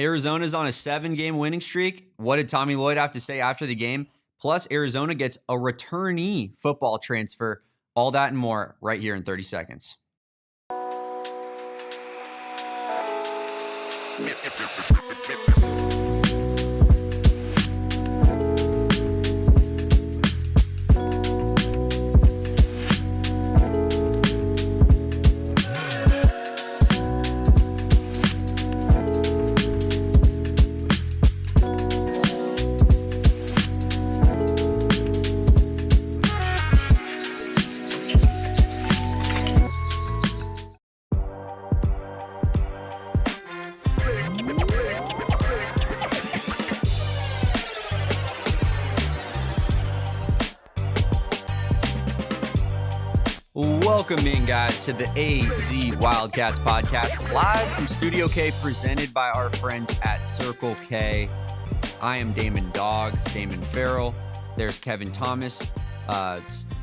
Arizona's on a 7-game winning streak. What did Tommy Lloyd have to say after the game? Plus, Arizona gets a returnee football transfer. All that and more right here in 30 seconds. Welcome in, guys, to the AZ Wildcats podcast, live from Studio K, presented by our friends at Circle K. I am Damon Damon Fairall. There's Kevin Thomas,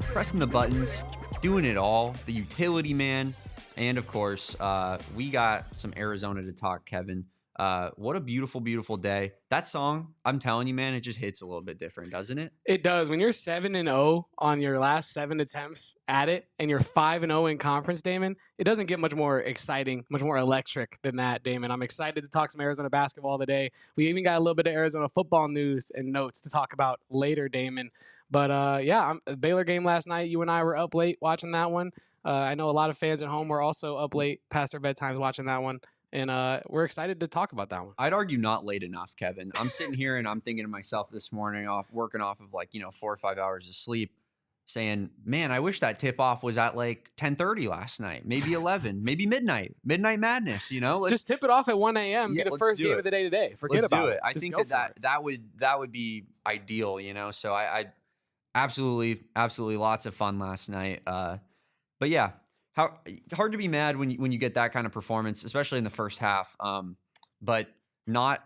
pressing the buttons, doing it all, the utility man. And, of course, we got some Arizona to talk, Kevin. What a beautiful, beautiful day. That song, I'm telling you, man, it just hits a little bit different, doesn't it? It does. When you're 7-0 on your last 7 attempts at it, and you're 5-0 in conference, Damon, it doesn't get much more exciting, much more electric than that, Damon. I'm excited to talk some Arizona basketball today. We even got a little bit of Arizona football news and notes to talk about later, Damon. But Baylor game last night, you and I were up late watching that one. I know a lot of fans at home were also up late past their bedtimes watching that one. And we're excited to talk about that one. I'd argue not late enough, Kevin. I'm sitting here and I'm thinking to myself this morning, working off of 4 or 5 hours of sleep, saying, man, I wish that tip-off was at 10:30 last night, maybe 11, maybe midnight madness, Just tip it off at 1 a.m. Be the first game of the day today. Forget about it. I think that would be ideal, So I absolutely lots of fun last night. But yeah. How hard to be mad when you get that kind of performance, especially in the first half, but not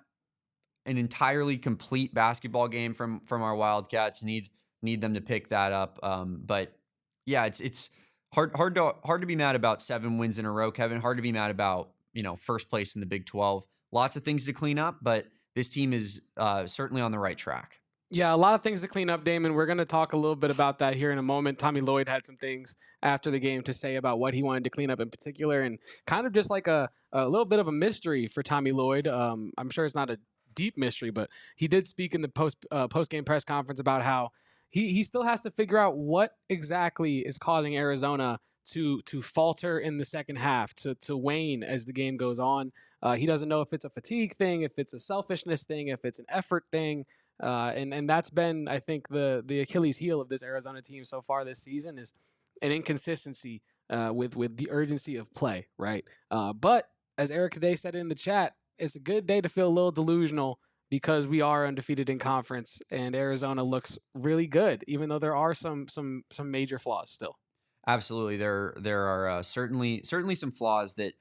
an entirely complete basketball game from our Wildcats. Need them to pick that up. But yeah, it's hard to be mad about 7 wins in a row, Kevin. Hard to be mad about first place in the Big 12. Lots of things to clean up, but this team is certainly on the right track. Yeah, a lot of things to clean up, Damon. We're going to talk a little bit about that here in a moment. Tommy Lloyd had some things after the game to say about what he wanted to clean up in particular, and kind of just like a little bit of a mystery for Tommy Lloyd. I'm sure it's not a deep mystery, but he did speak in the post-game press conference about how he still has to figure out what exactly is causing Arizona to falter in the second half, to wane as the game goes on. He doesn't know if it's a fatigue thing, if it's a selfishness thing, if it's an effort thing. And that's been, I think, the Achilles heel of this Arizona team so far this season is an inconsistency with the urgency of play, right? But as Eric today said in the chat, it's a good day to feel a little delusional because we are undefeated in conference and Arizona looks really good, even though there are some major flaws still. Absolutely, there are certainly some flaws that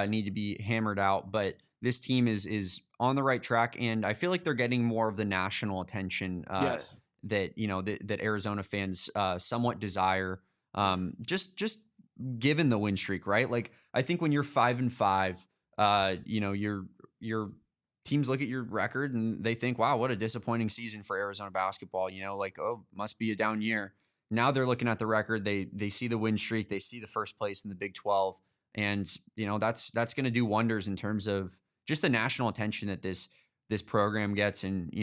need to be hammered out, but this team is on the right track, and I feel like they're getting more of the national attention Yes. that Arizona fans somewhat desire. Just given the win streak, right? Like I think when you're 5-5, your teams look at your record and they think, wow, what a disappointing season for Arizona basketball. Oh, must be a down year. Now they're looking at the record. They see the win streak. They see the first place in the Big 12, and that's going to do wonders in terms of just the national attention that this program gets. And,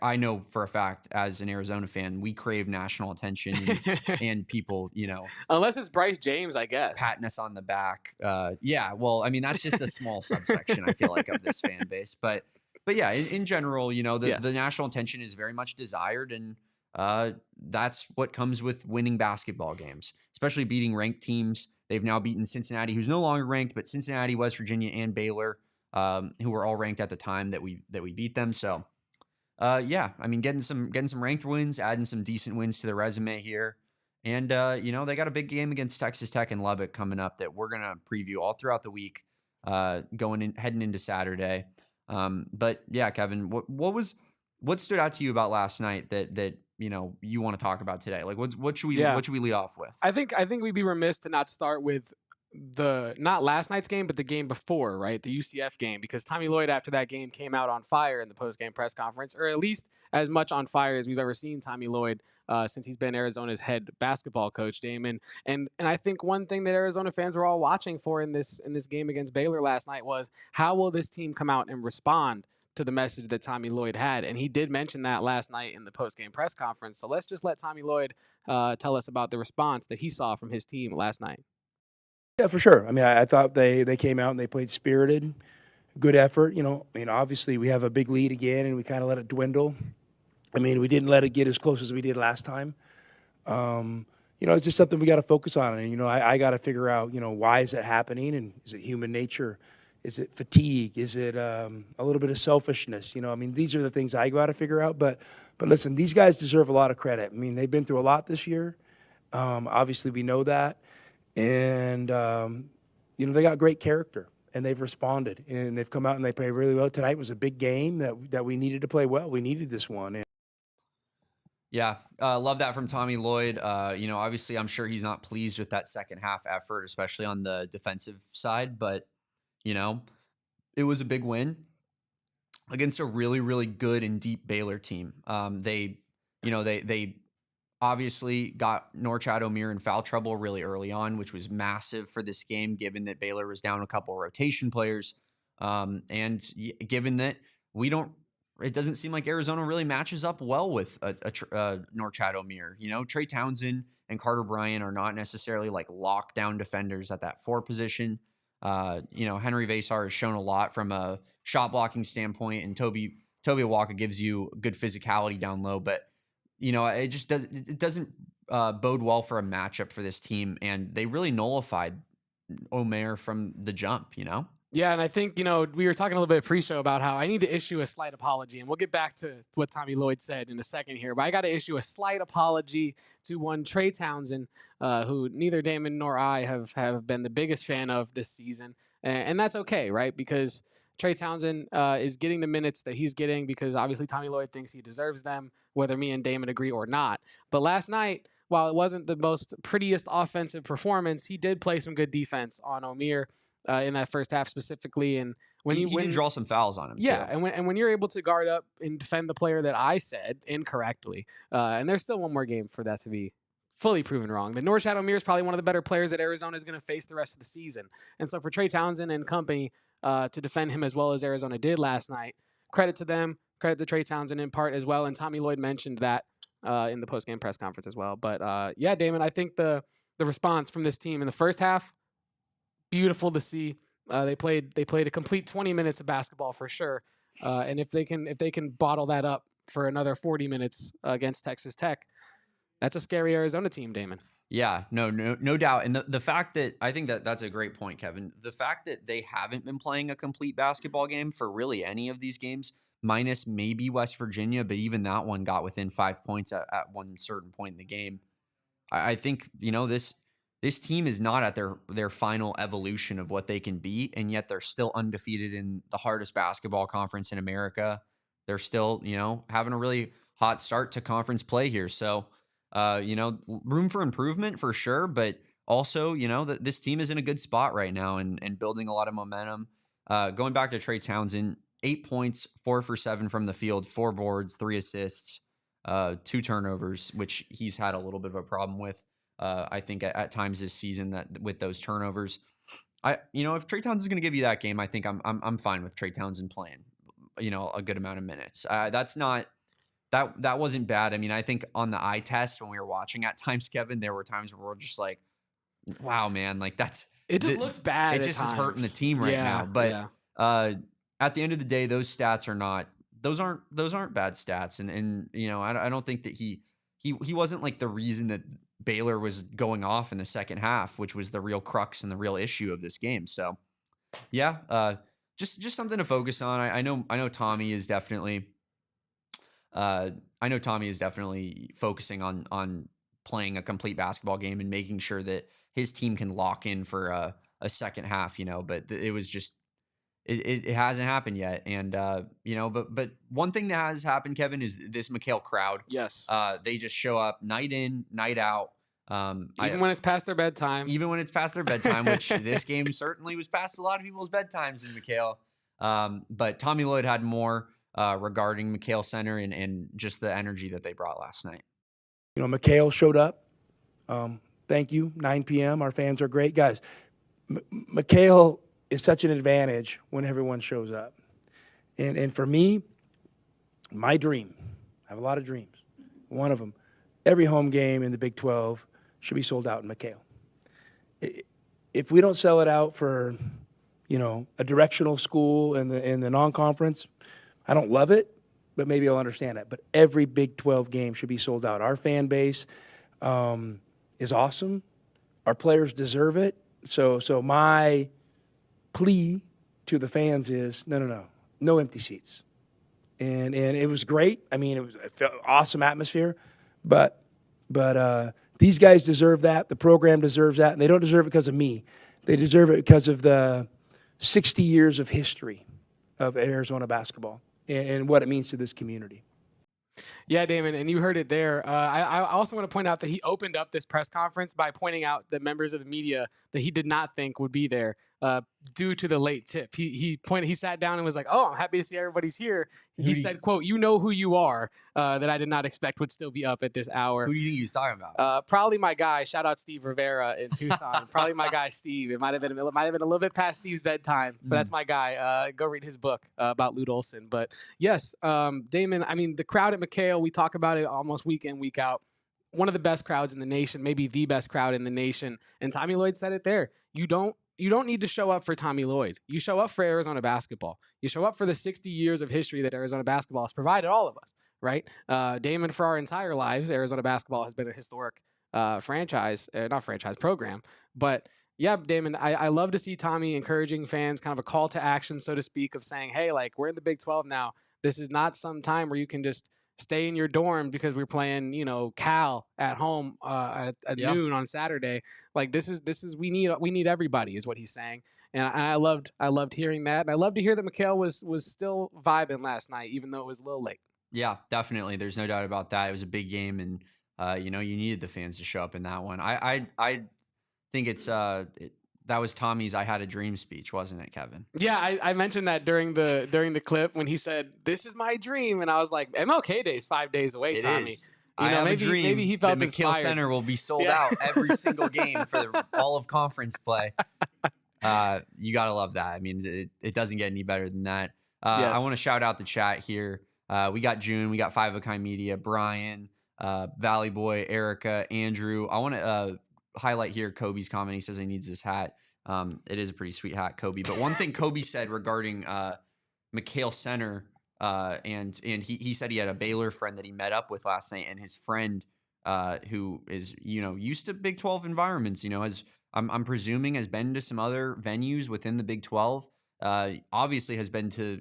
I know for a fact as an Arizona fan, we crave national attention and people, unless it's Bryce James, I guess, patting us on the back. Yeah. Well, I mean, that's just a small subsection, I feel like, of this fan base, but yeah, in general, the national attention is very much desired. And that's what comes with winning basketball games, especially beating ranked teams. They've now beaten Cincinnati, who's no longer ranked, but Cincinnati, West Virginia, and Baylor, who were all ranked at the time that we beat them. So, yeah, I mean, getting some ranked wins, adding some decent wins to the resume here, and they got a big game against Texas Tech and Lubbock coming up that we're gonna preview all throughout the week, heading into Saturday. But yeah, Kevin, what stood out to you about last night that you want to talk about today? Like, what should we lead off with? I think we'd be remiss to not start with not last night's game, but the game before, right? The UCF game, because Tommy Lloyd after that game came out on fire in the post-game press conference, or at least as much on fire as we've ever seen Tommy Lloyd since he's been Arizona's head basketball coach, Damon. And I think one thing that Arizona fans were all watching for in this game against Baylor last night was how will this team come out and respond to the message that Tommy Lloyd had. And he did mention that last night in the post-game press conference. So let's just let Tommy Lloyd tell us about the response that he saw from his team last night. Yeah, for sure. I mean, I thought they came out and they played spirited, good effort. Obviously we have a big lead again and we kind of let it dwindle. I mean, we didn't let it get as close as we did last time. It's just something we got to focus on. And, I got to figure out, why is it happening? And is it human nature? Is it fatigue? Is it a little bit of selfishness? These are the things I got to figure out. But listen, these guys deserve a lot of credit. I mean, they've been through a lot this year. Obviously, we know that. And, they got great character, and they've responded. And they've come out and they played really well. Tonight was a big game that we needed to play well. We needed this one. Yeah, love that from Tommy Lloyd. Obviously, I'm sure he's not pleased with that second half effort, especially on the defensive side. But, it was a big win against a really, really good and deep Baylor team. They obviously got Norchad Omier in foul trouble really early on, which was massive for this game, given that Baylor was down a couple of rotation players. And given that it doesn't seem like Arizona really matches up well with Norchad Omier. Trey Townsend and Carter Bryant are not necessarily like lockdown defenders at that 4 position. Henri Veesaar has shown a lot from a shot blocking standpoint, and Toby Awaka gives you good physicality down low, but it doesn't bode well for a matchup for this team, and they really nullified Omier from the jump. Yeah, and I think, we were talking a little bit pre-show about how I need to issue a slight apology, and we'll get back to what Tommy Lloyd said in a second here, but I got to issue a slight apology to one Trey Townsend, who neither Damon nor I have been the biggest fan of this season, and that's okay, right? Because Trey Townsend is getting the minutes that he's getting because obviously Tommy Lloyd thinks he deserves them, whether me and Damon agree or not. But last night, while it wasn't the most prettiest offensive performance, he did play some good defense on Omier. In that first half specifically, and when he did draw some fouls on him. Yeah, too. and when you're able to guard up and defend the player that I said incorrectly, and there's still one more game for that to be fully proven wrong. The Norchad Omier is probably one of the better players that Arizona is going to face the rest of the season, and so for Trey Townsend and company to defend him as well as Arizona did last night, credit to them, credit to Trey Townsend in part as well, and Tommy Lloyd mentioned that in the post-game press conference as well. But yeah, Damon, I think the response from this team in the first half, beautiful to see. They played a complete 20 minutes of basketball for sure. And if they can bottle that up for another 40 minutes against Texas Tech, that's a scary Arizona team, Damon. Yeah, no doubt. And the fact that I think that's a great point, Kevin. The fact that they haven't been playing a complete basketball game for really any of these games, minus maybe West Virginia, but even that one got within 5 points at one certain point in the game. I think, this team is not at their final evolution of what they can be, and yet they're still undefeated in the hardest basketball conference in America. They're still, having a really hot start to conference play here. So, room for improvement for sure, but also, this team is in a good spot right now and building a lot of momentum. Going back to Trey Townsend, 8 points, 4 for 7 from the field, 4 boards, 3 assists, 2 turnovers, which he's had a little bit of a problem with. I think at times this season that with those turnovers, if Trey Townsend is going to give you that game, I think I'm fine with Trey Townsend playing, a good amount of minutes. That wasn't bad. I mean, I think on the eye test when we were watching at times, Kevin, there were times where we're just like, wow, man, like it just looks bad. It just is hurting the team right now. But at the end of the day, those stats aren't bad stats. And I don't think that he wasn't like the reason that Baylor was going off in the second half, which was the real crux and the real issue of this game. So, yeah, just something to focus on. I know Tommy is definitely, focusing on playing a complete basketball game and making sure that his team can lock in for a second half. But it was just it hasn't happened yet. And but one thing that has happened, Kevin, is this McHale crowd. Yes. They just show up night in, night out. Even when it's past their bedtime. Even when it's past their bedtime, which this game certainly was past a lot of people's bedtimes in McHale. But Tommy Lloyd had more regarding McHale Center and just the energy that they brought last night. McHale showed up. Thank you. 9 p.m. Our fans are great. Guys, McHale is such an advantage when everyone shows up. And for me, my dream, I have a lot of dreams. One of them, every home game in the Big 12 should be sold out in McHale. If we don't sell it out for, a directional school in the non-conference, I don't love it, but maybe I'll understand it. But every Big 12 game should be sold out. Our fan base is awesome. Our players deserve it. So my plea to the fans is no empty seats. And it was great. I mean, it felt awesome atmosphere, but these guys deserve that. The program deserves that, and they don't deserve it because of me. They deserve it because of the 60 years of history of Arizona basketball and what it means to this community. Yeah, Damon, and you heard it there. I also want to point out that he opened up this press conference by pointing out the members of the media that he did not think would be there due to the late tip. He sat down and was like, "Oh, I'm happy to see everybody's here." He said, "Quote, you know who you are," that I did not expect would still be up at this hour. Who do you think he was talking about? Probably my guy. Shout out Steve Rivera in Tucson. Probably my guy Steve. It might have been a little bit past Steve's bedtime, but that's my guy. Go read his book about Lute Olson. But yes, Damon. I mean, the crowd at McHale. We talk about it almost week in, week out. One of the best crowds in the nation, maybe the best crowd in the nation. And Tommy Lloyd said it there. You don't need to show up for Tommy Lloyd. You show up for Arizona basketball. You show up for the 60 years of history that Arizona basketball has provided all of us, right? Damon, for our entire lives, Arizona basketball has been a historic program. But yeah, Damon, I love to see Tommy encouraging fans, kind of a call to action, so to speak, of saying, hey, like, we're in the Big 12 now. This is not some time where you can just stay in your dorm because we're playing, Cal at home at noon on Saturday. Like this is we need everybody is what he's saying, and I loved hearing that, and I love to hear that McHale was still vibing last night, even though it was a little late. Yeah, definitely. There's no doubt about that. It was a big game, and you needed the fans to show up in that one. I think it's that was Tommy's "I Had a Dream" speech, wasn't it, Kevin? Yeah, I mentioned that during the clip when he said, "This is my dream," and I was like, "MLK Day is 5 days away, Tommy." I have a dream. Maybe he felt the inspired. McHale Center will be sold out every single game for all of conference play. You gotta love that. I mean, it doesn't get any better than that. Yes. I want to shout out the chat here. We got June, we got Five of a Kind Media, Brian, Valley Boy, Erica, Andrew. I want to highlight here Kobe's comment. He says he needs this hat. It is a pretty sweet hat, Kobe. But one thing Kobe said regarding McHale Center, and he said he had a Baylor friend that he met up with last night, and his friend who is used to Big 12 environments, I'm presuming has been to some other venues within the Big 12. Obviously has been to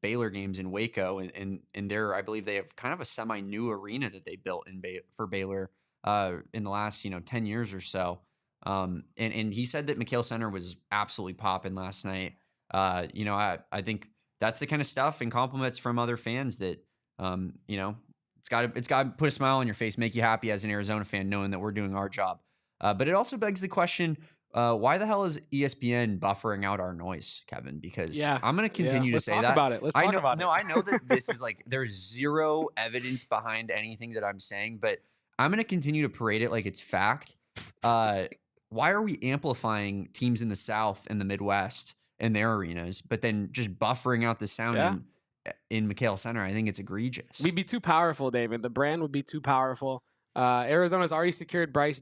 Baylor games in Waco, and there I believe they have kind of a semi-new arena that they built for Baylor in the last 10 years or so. And he said that McHale Center was absolutely popping last night. I think that's the kind of stuff and compliments from other fans that it's got to put a smile on your face, make you happy as an Arizona fan, knowing that we're doing our job. But it also begs the question, why the hell is ESPN buffering out our noise, Kevin? Because I'm going to continue to say that. Let's talk about it. Let's talk about it. No, I know that this is like there's zero evidence behind anything that I'm saying, but I'm going to continue to parade it like it's fact. Why are we amplifying teams in the South and the Midwest and their arenas, but then just buffering out the sound in McHale Center? I think it's egregious. We'd be too powerful, David. The brand would be too powerful. Arizona's already secured Bryce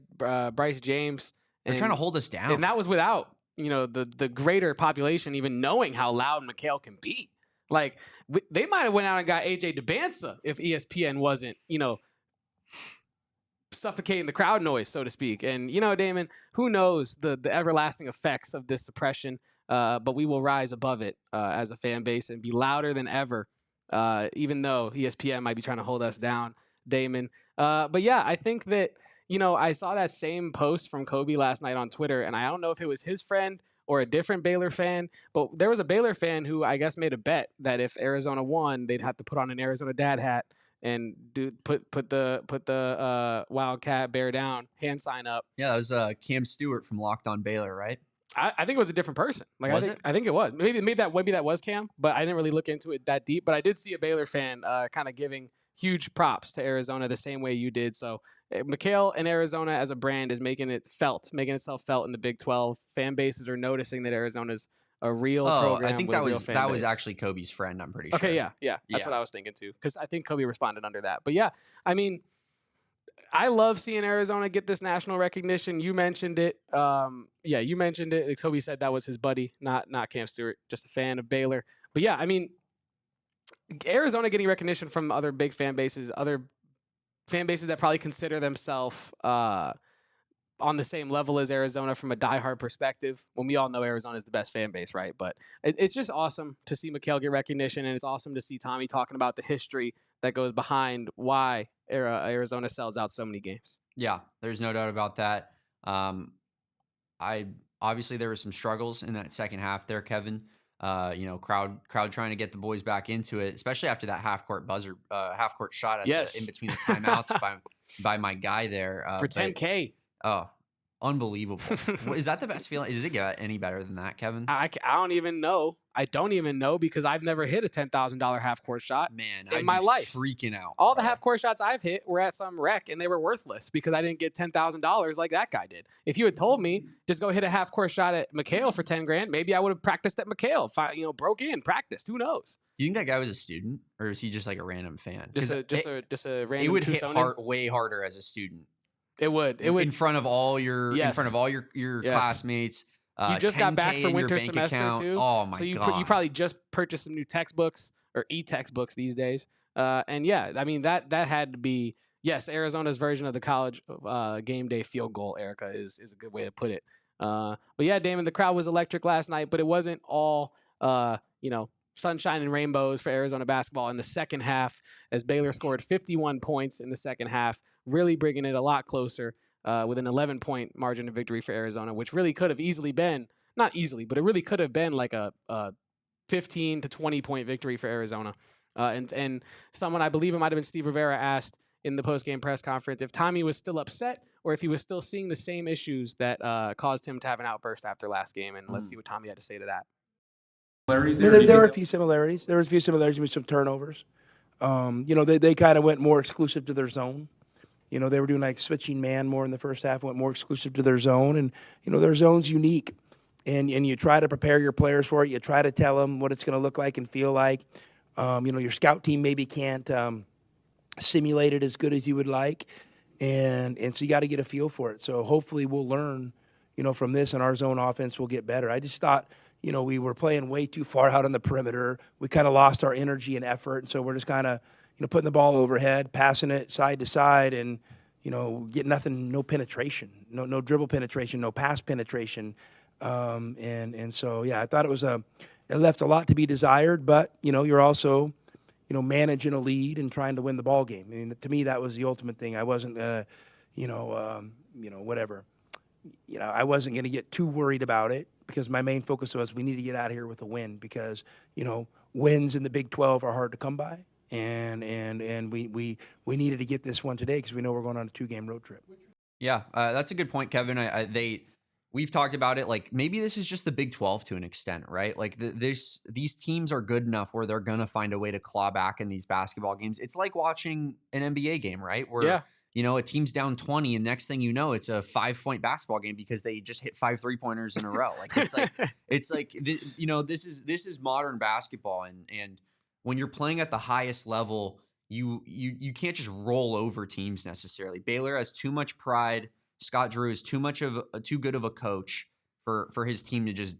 James. They're trying to hold us down. And that was without, the greater population even knowing how loud McHale can be. Like, they might have went out and got AJ DeBansa if ESPN wasn't, suffocating the crowd noise, so to speak. And, Damon, who knows the everlasting effects of this suppression, but we will rise above it as a fan base and be louder than ever, even though ESPN might be trying to hold us down, Damon. But yeah, I think that, I saw that same post from Kobe last night on Twitter, and I don't know if it was his friend or a different Baylor fan, but there was a Baylor fan who I guess made a bet that if Arizona won, they'd have to put on an Arizona dad hat and put the Wildcat bear down hand sign up. Yeah, that was Cam Stewart from Locked On Baylor, right? I think it was a different person. Like Was it? I think it was. Maybe that was Cam, but I didn't really look into it that deep. But I did see a Baylor fan kind of giving huge props to Arizona the same way you did. So McHale and Arizona as a brand is making itself felt in the Big 12. Fan bases are noticing that Arizona's a real program. I think that was actually Kobe's friend. I'm pretty sure. Okay, yeah. That's what I was thinking too, because I think Kobe responded under that. But yeah, I mean, I love seeing Arizona get this national recognition. You mentioned it. You mentioned it. Kobe said that was his buddy, not Cam Stewart, just a fan of Baylor. But yeah, I mean, Arizona getting recognition from other big fan bases that probably consider themselves on the same level as Arizona from a diehard perspective, when we all know Arizona is the best fan base, right? But it's just awesome to see McHale get recognition, and it's awesome to see Tommy talking about the history that goes behind why Arizona sells out so many games. Yeah, there's no doubt about that. Obviously there were some struggles in that second half there, Kevin. Crowd trying to get the boys back into it, especially after that half court shot in between the timeouts by my guy there for $10K. Oh, unbelievable. Is that the best feeling? Does it get any better than that, Kevin? I don't even know. I don't even know, because I've never hit a $10,000 half court shot in my life. Freaking out. All the half court shots I've hit were at some wreck, and they were worthless because I didn't get $10,000 like that guy did. If you had told me just go hit a half court shot at McHale for $10,000, maybe I would have practiced at McHale. If I, broke in, practiced. Who knows? Do you think that guy was a student, or is he just like a random fan? Just a random. It would hit way harder as a student. It would in front of all your classmates. You just got back for winter semester account. Too. Oh my god! You probably just purchased some new textbooks, or e-textbooks these days. And yeah, I mean that had to be Arizona's version of the college game day field goal. Erica is a good way to put it. But yeah, Damon, the crowd was electric last night, but it wasn't all sunshine and rainbows for Arizona basketball in the second half, as Baylor scored 51 points in the second half, really bringing it a lot closer with an 11-point margin of victory for Arizona, which really could have easily been, not easily, but it really could have been like a 15 to 20-point victory for Arizona. And someone, I believe it might have been Steve Rivera, asked in the postgame press conference if Tommy was still upset or if he was still seeing the same issues that caused him to have an outburst after last game. And let's see what Tommy had to say to that. There were a few similarities. There was a few similarities with some turnovers. They kind of went more exclusive to their zone. They were doing like switching man more in the first half, went more exclusive to their zone. And, their zone's unique. And you try to prepare your players for it. You try to tell them what it's going to look like and feel like. Your scout team maybe can't simulate it as good as you would like. And so you got to get a feel for it. So hopefully we'll learn, from this, and our zone offense will get better. I just thought, we were playing way too far out on the perimeter. We kind of lost our energy and effort. And so we're just kind of, putting the ball overhead, passing it side to side, and, get nothing, no penetration, no dribble penetration, no pass penetration. And so, I thought it left a lot to be desired, but, you're also, managing a lead and trying to win the ball game. I mean, to me, that was the ultimate thing. I wasn't, whatever. I wasn't going to get too worried about it, because my main focus was we need to get out of here with a win, because, wins in the Big 12 are hard to come by. And we needed to get this one today, because we know we're going on a 2-game road trip. Yeah, that's a good point, Kevin. We've talked about it. Like, maybe this is just the Big 12 to an extent, right? Like these teams are good enough where they're going to find a way to claw back in these basketball games. It's like watching an NBA game, right? Where, a team's down 20 and next thing you know, it's a 5-point basketball game because they just hit 5 3-pointers in a row. Like, this is modern basketball. And when you're playing at the highest level, you can't just roll over teams necessarily. Baylor has too much pride. Scott Drew is too good of a coach for his team to just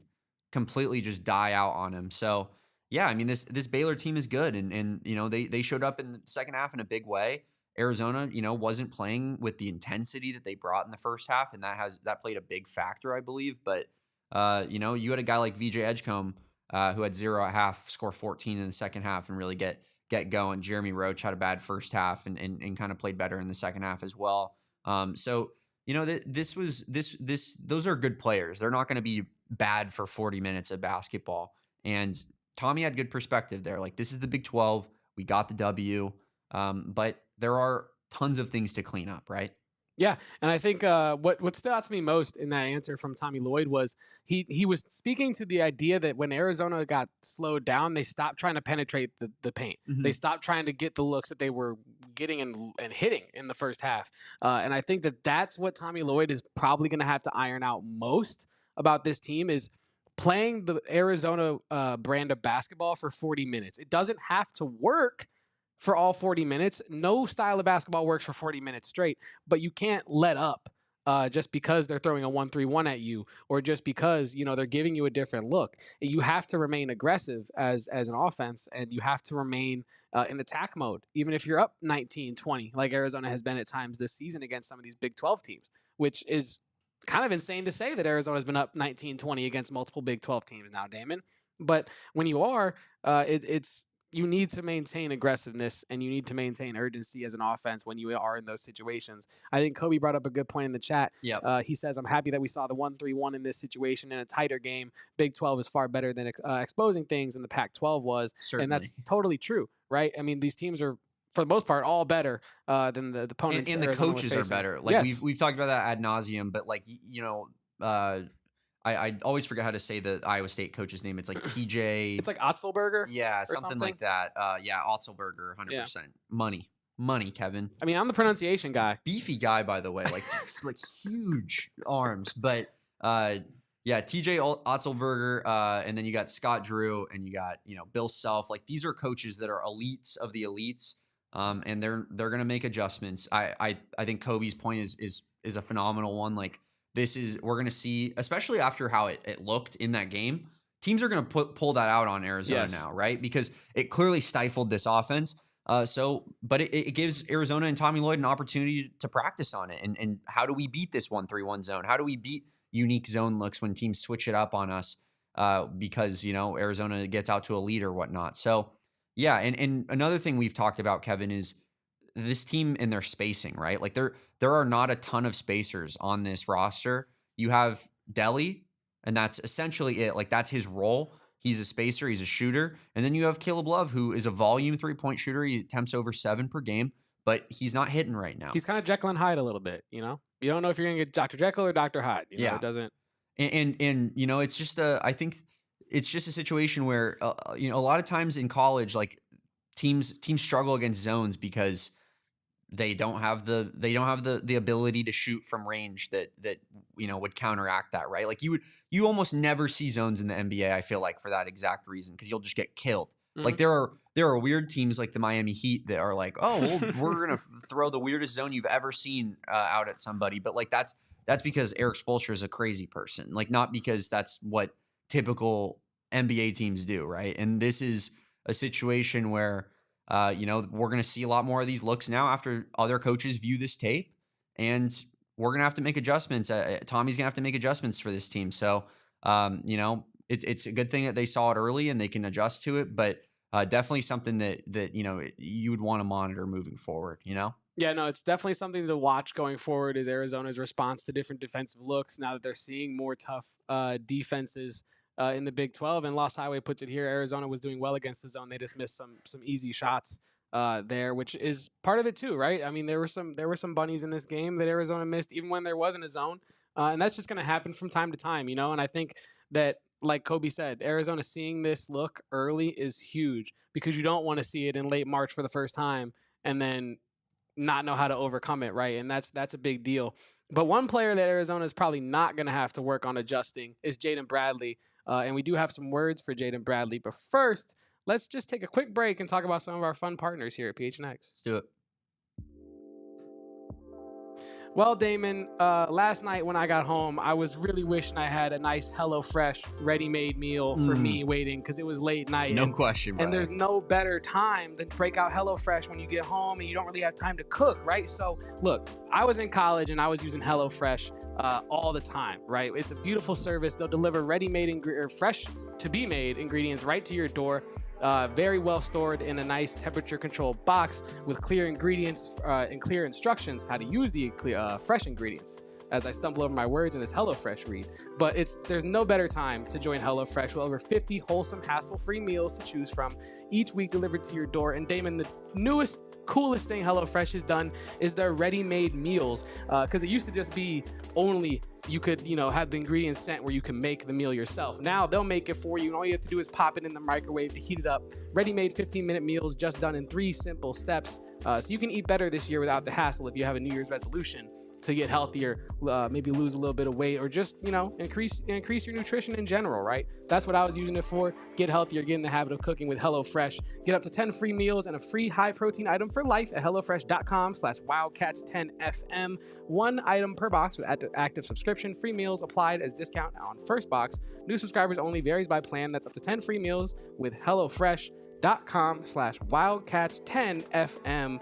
completely just die out on him. So yeah, I mean, this Baylor team is good, and they showed up in the second half in a big way. Arizona, wasn't playing with the intensity that they brought in the first half, and that played a big factor, I believe. But you had a guy like VJ Edgecombe who had 0 at half, score 14 in the second half, and really get going. Jeremy Roach had a bad first half and kind of played better in the second half as well. So those are good players. They're not going to be bad for 40 minutes of basketball. And Tommy had good perspective there. Like, this is the Big 12. We got the W. But there are tons of things to clean up, right? Yeah, and I think what stood out to me most in that answer from Tommy Lloyd was he was speaking to the idea that when Arizona got slowed down, they stopped trying to penetrate the paint. Mm-hmm. They stopped trying to get the looks that they were getting and hitting in the first half. And I think that that's what Tommy Lloyd is probably going to have to iron out most about this team is playing the Arizona brand of basketball for 40 minutes. It doesn't have to work for all 40 minutes. No style of basketball works for 40 minutes straight, but you can't let up just because they're throwing a 1-3-1 at you or just because, they're giving you a different look. You have to remain aggressive as an offense, and you have to remain in attack mode, even if you're up 19-20, like Arizona has been at times this season against some of these Big 12 teams, which is kind of insane to say that Arizona's been up 19-20 against multiple Big 12 teams now, Damon. But when you are, you need to maintain aggressiveness and you need to maintain urgency as an offense when you are in those situations. I think Kobe brought up a good point in the chat. Yep. He says, I'm happy that we saw the 1-3-1 in this situation in a tighter game. Big 12 is far better than exposing things than the Pac-12 was. Certainly. And that's totally true, right? I mean, these teams are, for the most part, all better than the opponents. And the coaches are better. Like we've talked about that ad nauseum, but I always forget how to say the Iowa State coach's name. It's like TJ. It's like Otzelberger? Yeah, something like that. Otzelberger, 100%. Yeah. Money, Kevin. I mean, I'm the pronunciation guy. Beefy guy, by the way. Like huge arms. But, TJ Otzelberger, and then you got Scott Drew, and you got, Bill Self. Like, these are coaches that are elites of the elites, and they're going to make adjustments. I think Kobe's point is a phenomenal one. Like, we're going to see, especially after how it looked in that game, teams are going to pull that out on Arizona now, right? Because it clearly stifled this offense. But it gives Arizona and Tommy Lloyd an opportunity to practice on it. And how do we beat this 1-3-1 zone? How do we beat unique zone looks when teams switch it up on us? Because, Arizona gets out to a lead or whatnot. So, yeah. And another thing we've talked about, Kevin, is this team and their spacing, right? Like there are not a ton of spacers on this roster. You have Delly, and that's essentially it. Like that's his role. He's a spacer. He's a shooter. And then you have Caleb Love, who is a volume 3-point shooter. He attempts over 7 per game, but he's not hitting right now. He's kind of Jekyll and Hyde a little bit, You don't know if you're going to get Dr. Jekyll or Dr. Hyde. It doesn't. And it's just I think it's just a situation where, a lot of times in college, like teams struggle against zones because they don't have the ability to shoot from range that would counteract that, right? Like you almost never see zones in the NBA, I feel like, for that exact reason, because you'll just get killed. Mm-hmm. Like there are weird teams like the Miami Heat that are like, oh, well, we're gonna throw the weirdest zone you've ever seen out at somebody, but like that's because Eric Spoelstra is a crazy person, like not because that's what typical NBA teams do, right? And this is a situation where we're going to see a lot more of these looks now after other coaches view this tape, and we're going to have to make adjustments. Tommy's going to have to make adjustments for this team. So, it's a good thing that they saw it early and they can adjust to it, but definitely something that you would want to monitor moving forward, Yeah, no, it's definitely something to watch going forward is Arizona's response to different defensive looks now that they're seeing more tough defenses in the Big 12. And Lost Highway puts it here, Arizona was doing well against the zone. They just missed some easy shots there, which is part of it too, right? I mean, there were some bunnies in this game that Arizona missed even when there wasn't a zone. And that's just going to happen from time to time, And I think that, like Kobe said, Arizona seeing this look early is huge because you don't want to see it in late March for the first time and then not know how to overcome it, right? And that's a big deal. But one player that Arizona is probably not going to have to work on adjusting is Jaden Bradley. And we do have some words for Jaden Bradley. But first, let's just take a quick break and talk about some of our fun partners here at PHNX. Let's do it. Well, Damon, last night when I got home, I was really wishing I had a nice HelloFresh ready-made meal for me waiting because it was late night. No question, brother. And there's no better time than to break out HelloFresh when you get home and you don't really have time to cook, right? So, look, I was in college and I was using HelloFresh all the time, right? It's a beautiful service. They'll deliver ready-made or fresh-to-be-made ingredients right to your door. Very well stored in a nice temperature-controlled box with clear ingredients and clear instructions how to use the fresh ingredients. as I stumble over my words in this HelloFresh read. But there's no better time to join HelloFresh with over 50 wholesome, hassle-free meals to choose from, each week delivered to your door. And Damon, the newest, coolest thing HelloFresh has done is their ready-made meals, because it used to just be only you could, have the ingredients sent where you can make the meal yourself. Now they'll make it for you, and all you have to do is pop it in the microwave to heat it up. Ready-made 15-minute meals just done in 3 simple steps, so you can eat better this year without the hassle if you have a New Year's resolution to get healthier, maybe lose a little bit of weight, or just, increase your nutrition in general, right? That's what I was using it for. Get healthier, get in the habit of cooking with HelloFresh. Get up to 10 free meals and a free high-protein item for life at HelloFresh.com/Wildcats10FM. 1 item per box with active subscription. Free meals applied as discount on first box. New subscribers only, varies by plan. That's up to 10 free meals with HelloFresh.com/Wildcats10FM.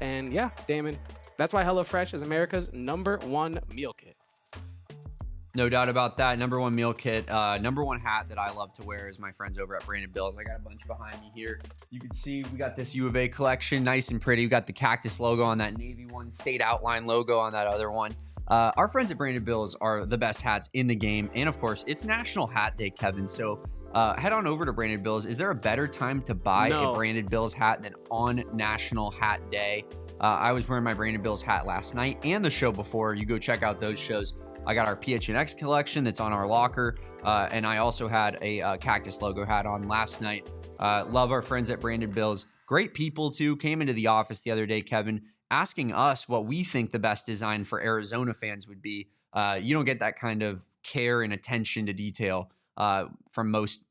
And yeah, Damon, that's why HelloFresh is America's #1 meal kit. No doubt about that. #1 meal kit. #1 hat that I love to wear is my friends over at Branded Bills. I got a bunch behind me here. You can see we got this U of A collection, nice and pretty. We got the cactus logo on that Navy one, state outline logo on that other one. Our friends at Branded Bills are the best hats in the game. And of course, it's National Hat Day, Kevin. So head on over to Branded Bills. Is there a better time to buy a Branded Bills hat than on National Hat Day? I was wearing my Branded Bills hat last night and the show before. You go check out those shows. I got our PHNX collection that's on our locker. And I also had a cactus logo hat on last night. Love our friends at Branded Bills. Great people, too. Came into the office the other day, Kevin, asking us what we think the best design for Arizona fans would be. You don't get that kind of care and attention to detail from most,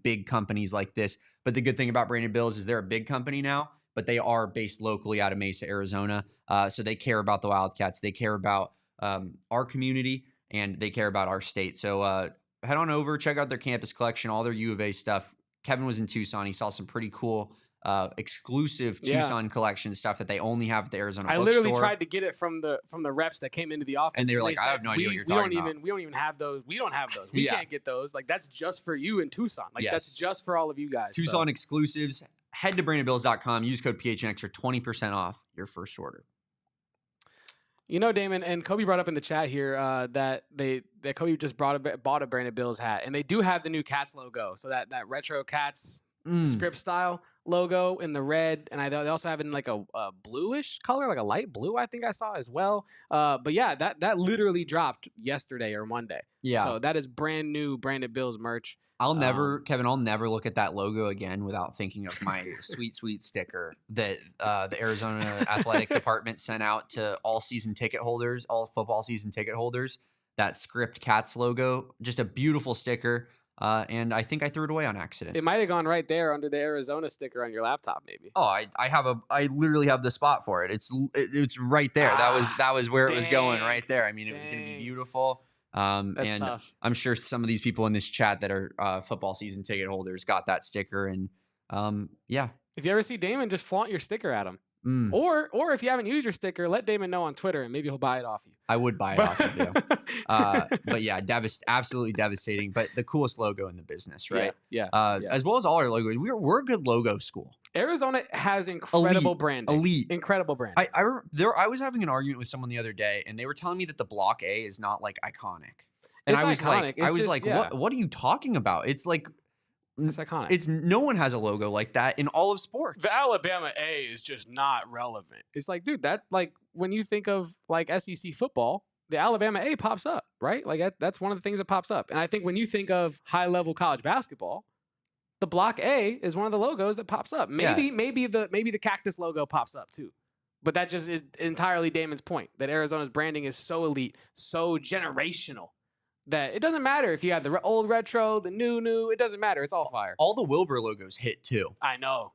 big companies like this. But the good thing about Branded Bills is they're a big company now, but they are based locally out of Mesa, Arizona. So they care about the Wildcats. They care about our community, and they care about our state. So head on over, check out their campus collection, all their U of A stuff. Kevin was in Tucson. He saw some pretty cool exclusive Tucson collection stuff that they only have at the Arizona I bookstore. literally tried to get it from the reps that came into the office, and they were like, I have no idea what you're talking about. We don't even have those. We don't have those. We can't get those. Like, that's just for you in Tucson. Like, that's just for all of you guys. Tucson exclusives. Head to brandedbills.com. Use code PHNX for 20% off your first order. Damon, and Kobe brought up in the chat here that Kobe just bought a Branded Bills hat, and they do have the new Cats logo. So that retro Cats script style logo in the red, and they also have it in like a bluish color, like a light blue, I think I saw as well. But yeah, that literally dropped yesterday or Monday. Yeah. So that is brand new Branded Bills merch. Kevin, I'll never look at that logo again without thinking of my sweet sticker that the Arizona Athletic Department sent out to all football season ticket holders. That script Cats logo, just a beautiful sticker. And I think I threw it away on accident. It might have gone right there under the Arizona sticker on your laptop, maybe. Oh, I literally have the spot for it. It's right there. That was where it was going right there. I mean, it was going to be beautiful. That's and tough. I'm sure some of these people in this chat that are football season ticket holders got that sticker. And yeah. If you ever see Damon, just flaunt your sticker at him. Or if you haven't used your sticker, let Damon know on Twitter, and maybe he'll buy it off you. I would buy it off of you. But yeah, absolutely devastating. But the coolest logo in the business, right? Yeah. As well as all our logos. We're a good logo school. Arizona has incredible branding. Elite. Incredible branding. I was having an argument with someone the other day, and they were telling me that the Block A is not like iconic. And it's iconic. I was like, what are you talking about? It's like, it's iconic. No one has a logo like that in all of sports. The Alabama A is just not relevant. It's like, dude, that, like, when you think of like SEC football, the Alabama A pops up, right? Like, that's one of the things that pops up. And I think when you think of high level college basketball, the Block A is one of the logos that pops up. Maybe the cactus logo pops up too. But that just is entirely Damon's point, that Arizona's branding is so elite, so generational, that it doesn't matter if you have the old retro, the new, it doesn't matter. It's all fire. All the Wilbur logos hit too. I know.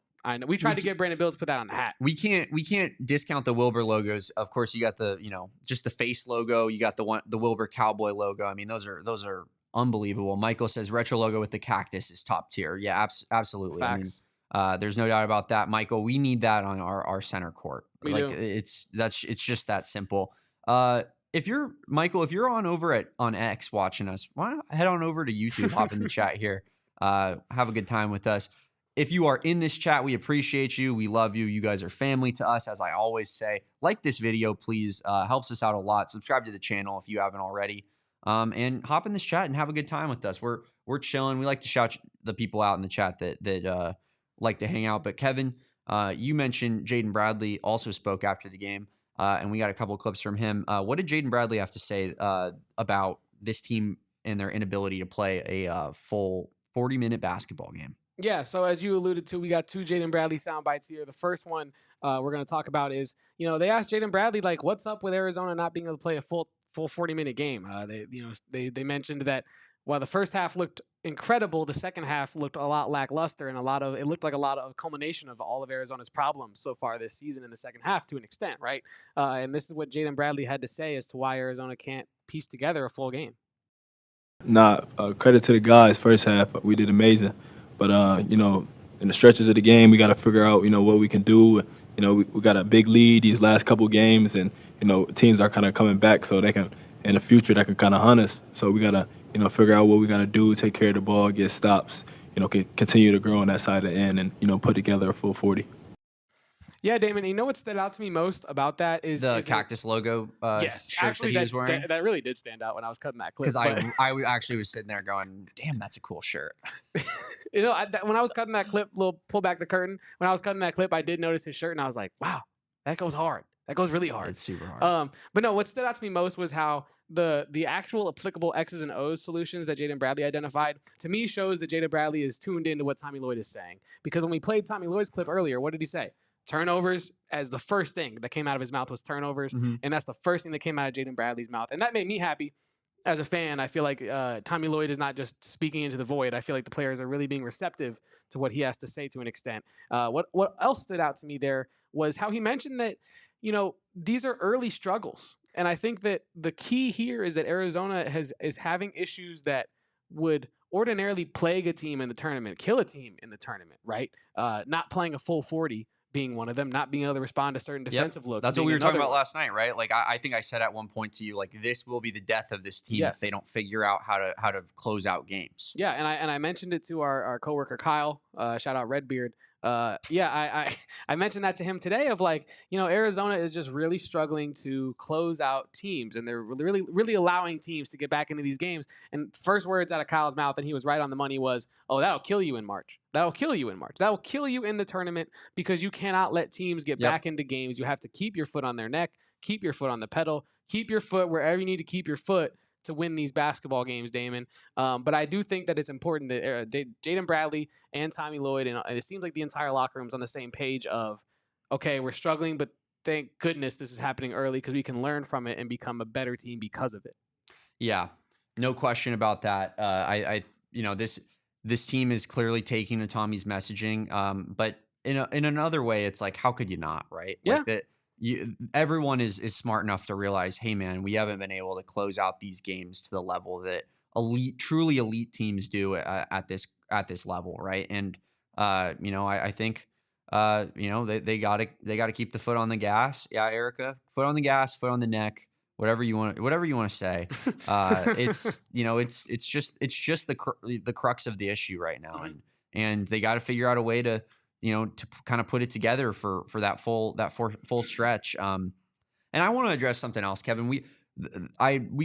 We tried to get Branded Bills to put that on the hat. We can't discount the Wilbur logos. Of course, you got the, just the face logo. You got the Wilbur cowboy logo. I mean, those are unbelievable. Michael says retro logo with the cactus is top tier. Yeah, absolutely. Facts. I mean, there's no doubt about that, Michael. We need that on our center court. We do. It's just that simple. If you're on over on X watching us, why not head on over to YouTube, hop in the chat here, have a good time with us. if you are in this chat, we appreciate you. We love you. You guys are family to us, as I always say. Like this video, please. Helps us out a lot. Subscribe to the channel if you haven't already. And hop in this chat and have a good time with us. We're chilling. We like to shout the people out in the chat that like to hang out. But Kevin, you mentioned Jaden Bradley also spoke after the game, and we got a couple of clips from him. What did Jaden Bradley have to say about this team and their inability to play a full 40-minute basketball game? Yeah, so as you alluded to, we got 2 Jaden Bradley sound bites here. The first one we're going to talk about is, they asked Jaden Bradley, like, what's up with Arizona not being able to play a full 40-minute game? They mentioned that while the first half looked incredible, the second half looked a lot lackluster, and it looked like a lot of culmination of all of Arizona's problems so far this season in the second half to an extent, right? And this is what Jaden Bradley had to say as to why Arizona can't piece together a full game. Credit to the guys. First half, we did amazing. But, in the stretches of the game, we got to figure out, what we can do. We got a big lead these last couple games, and, teams are kind of coming back so they can, in the future, that can kind of hunt us. So we got to, figure out what we got to do, take care of the ball, get stops, continue to grow on that side of the end and, put together a full 40. Yeah, Damon, you know what stood out to me most about that is the cactus logo yes, shirt actually, that he was wearing? That really did stand out when I was cutting that clip. Because I actually was sitting there going, damn, that's a cool shirt. When I was cutting that clip, pull back the curtain, when I was cutting that clip, I did notice his shirt, and I was like, wow, that goes hard. That goes really hard. It's super hard. But no, what stood out to me most was how the actual applicable X's and O's solutions that Jaden Bradley identified, to me, shows that Jaden Bradley is tuned into what Tommy Lloyd is saying. Because when we played Tommy Lloyd's clip earlier, what did he say? Turnovers, as the first thing that came out of his mouth was turnovers, and that's the first thing that came out of Jaden Bradley's mouth, and that made me happy. As a fan, I feel like Tommy Lloyd is not just speaking into the void. I feel like the players are really being receptive to what he has to say to an extent. What else stood out to me there was how he mentioned that, these are early struggles, and I think that the key here is that Arizona is having issues that would ordinarily plague a team in the tournament, kill a team in the tournament, right? Not playing a full 40. Being one of them, not being able to respond to certain defensive looks. That's what we were talking about last night, right? Like I think I said at one point to you, like this will be the death of this team if they don't figure out how to close out games. Yeah, and I mentioned it to our coworker Kyle. Shout out Redbeard. I mentioned that to him today of like, Arizona is just really struggling to close out teams, and they're really allowing teams to get back into these games. And first words out of Kyle's mouth, and he was right on the money, was, "Oh, that'll kill you in March. That'll kill you in March. That'll kill you in the tournament because you cannot let teams get back into games. You have to keep your foot on their neck, keep your foot on the pedal, keep your foot wherever you need to keep your foot to win these basketball games, Damon." But I do think that it's important that Jaden Bradley and Tommy Lloyd, and it seems like the entire locker room's on the same page of, okay, we're struggling, but thank goodness this is happening early because we can learn from it and become a better team because of it. Yeah, no question about that. This team is clearly taking to Tommy's messaging, but in another way, it's like, how could you not, right? Yeah. Like that. Everyone is smart enough to realize, hey man, we haven't been able to close out these games to the level that truly elite teams do at this level, right? And I think they gotta keep the foot on the gas. Yeah, Erica, foot on the gas, foot on the neck, whatever you want to say. It's just the crux of the issue right now, and they got to figure out a way to kind of put it together for that full stretch. And I want to address something else, Kevin. We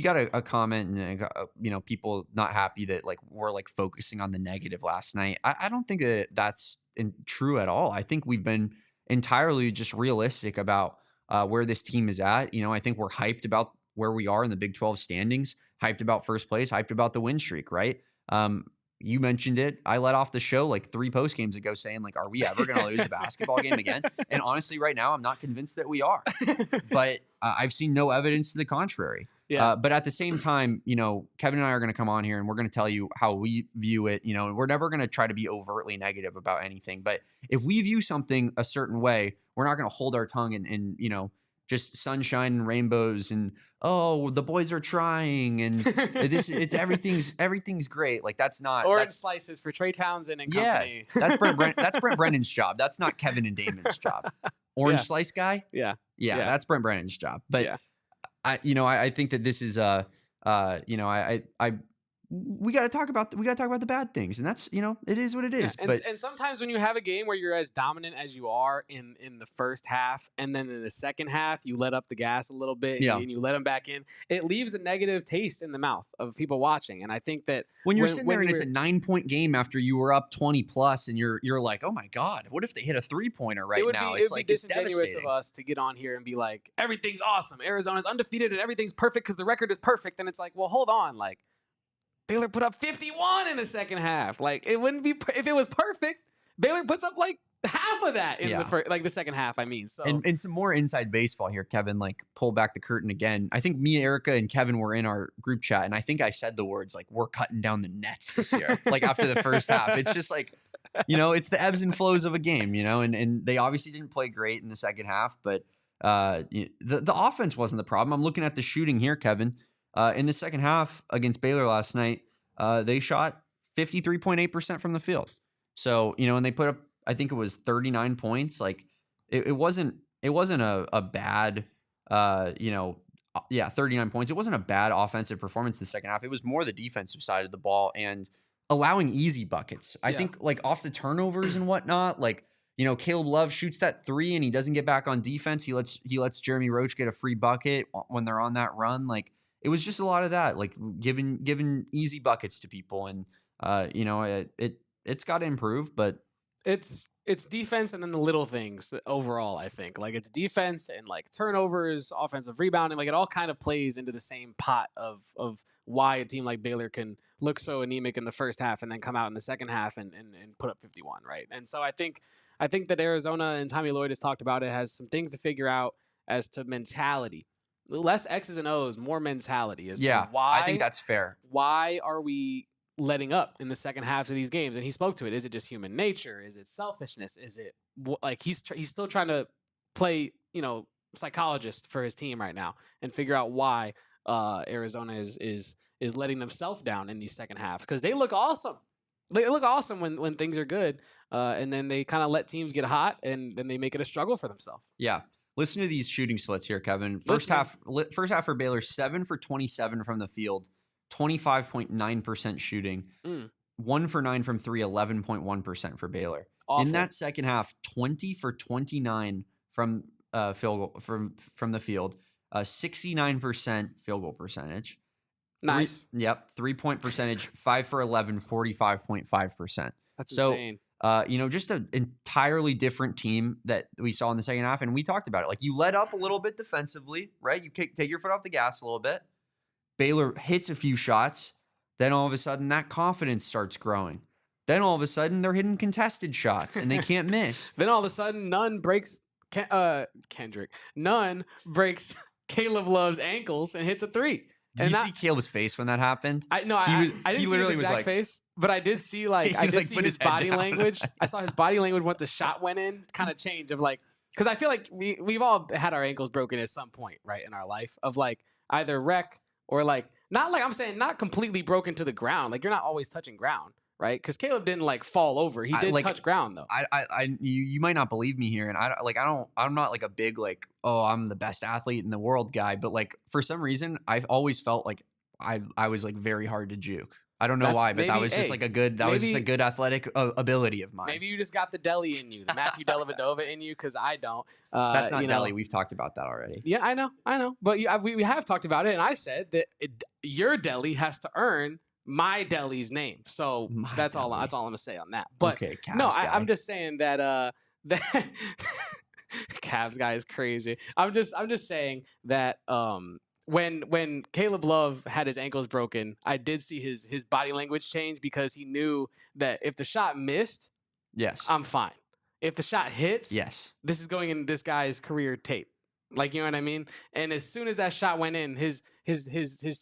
got a comment, and people not happy that we're focusing on the negative last night. I don't think that's true at all. I think we've been entirely just realistic about where this team is at. I think we're hyped about where we are in the Big 12 standings, hyped about first place, hyped about the win streak, right? You mentioned it. I let off the show 3 post games ago saying are we ever going to lose a basketball game again? And honestly, right now, I'm not convinced that we are, but I've seen no evidence to the contrary. Yeah. But at the same time, Kevin and I are going to come on here and we're going to tell you how we view it. We're never going to try to be overtly negative about anything, but if we view something a certain way, we're not going to hold our tongue and just sunshine and rainbows and, oh, the boys are trying and everything's great. That's not orange slices for Trey Townsend and company. That's Brent Brennan's job. That's not Kevin and Damon's job. Orange slice guy. Yeah. That's Brent Brennan's job. But I think that this is we got to talk about the bad things, and that's, it is what it is. Yeah, and sometimes when you have a game where you're as dominant as you are in the first half, and then in the second half you let up the gas a little bit, and you let them back in, it leaves a negative taste in the mouth of people watching. And I think that when you're sitting there and it's a 9-point game after you were up 20 plus, and you're like, oh my God, what if they hit a 3-pointer right now? It would be disingenuous of us to get on here and be like, everything's awesome, Arizona's undefeated and everything's perfect because the record is perfect. And it's like, well, hold on, like, Baylor put up 51 in the second half. Like, it wouldn't be if it was perfect. Baylor puts up like half of that in the second half. I mean, so and some more inside baseball here, Kevin. Like, pull back the curtain again. I think me, Erica, and Kevin were in our group chat, and I think I said the words like, "We're cutting down the nets this year." Like, after the first half, it's just like, it's the ebbs and flows of a game, and they obviously didn't play great in the second half, but the offense wasn't the problem. I'm looking at the shooting here, Kevin. In the second half against Baylor last night, they shot 53.8% from the field. So, and they put up, I think it was 39 points. Like, it wasn't a bad, 39 points. It wasn't a bad offensive performance in the second half. It was more the defensive side of the ball and allowing easy buckets. I think, like, off the turnovers and whatnot, like, Caleb Love shoots that 3 and he doesn't get back on defense. He lets Jeremy Roach get a free bucket when they're on that run. Like, it was just a lot of that, like giving easy buckets to people, and it's got to improve, but it's defense and then the little things overall. I think, like, it's defense and like turnovers, offensive rebounding, like it all kind of plays into the same pot of why a team like Baylor can look so anemic in the first half and then come out in the second half and put up 51, right? And so I think that Arizona, and Tommy Lloyd has talked about it, has some things to figure out as to mentality. Less X's and O's, more mentality. I think that's fair. Why are we letting up in the second half of these games? And he spoke to it. Is it just human nature? Is it selfishness? Is it like he's still trying to play, psychologist for his team right now and figure out why Arizona is letting themselves down in these second halves, because they look awesome. They look awesome when things are good, and then they kind of let teams get hot, and then they make it a struggle for themselves. Yeah. Listen to these shooting splits here, Kevin. First half for Baylor, 7 for 27 from the field, 25.9% shooting, 1 for 9 from 3, 11.1% for Baylor. Awful. In that second half, 20 for 29 from field goal, from the field, 69% field goal percentage. Nice. 3-point percentage, 5 for 11, 45.5%. That's insane. Just an entirely different team that we saw in the second half. And we talked about it. Like, you let up a little bit defensively, right? You take your foot off the gas a little bit. Baylor hits a few shots. Then all of a sudden that confidence starts growing. Then all of a sudden they're hitting contested shots and they can't miss. Then all of a sudden Nunn breaks Caleb Love's ankles and hits a 3. Did you see Caleb's face when that happened? I didn't see his exact face, but I did see his body language. I saw his body language once the shot went in, kind of changed of like, because I feel like we've all had our ankles broken at some point, right, in our life, of like either wreck or like not completely broken to the ground. Like, you're not always touching ground, right? Because Caleb didn't like fall over. He did touch ground though. You might not believe me here, and I'm not like a big like, oh, I'm the best athlete in the world guy, but like for some reason I've always felt like I was like very hard to juke. I don't know why, but that was just like a good athletic ability of mine. Maybe you just got the deli in you, the Matthew Dellavedova in you, because I don't. That's not deli. We've talked about that already. Yeah, I know. But we have talked about it, and I said that your deli has to earn my deli's name. So that's all I'm gonna say on that. But okay, I'm just saying that that Cavs guy is crazy. I'm just saying that when Caleb Love had his ankles broken, I did see his body language change, because he knew that if the shot missed, yes, I'm fine. If the shot hits, yes, this is going in this guy's career tape. Like, you know what I mean? And as soon as that shot went in, his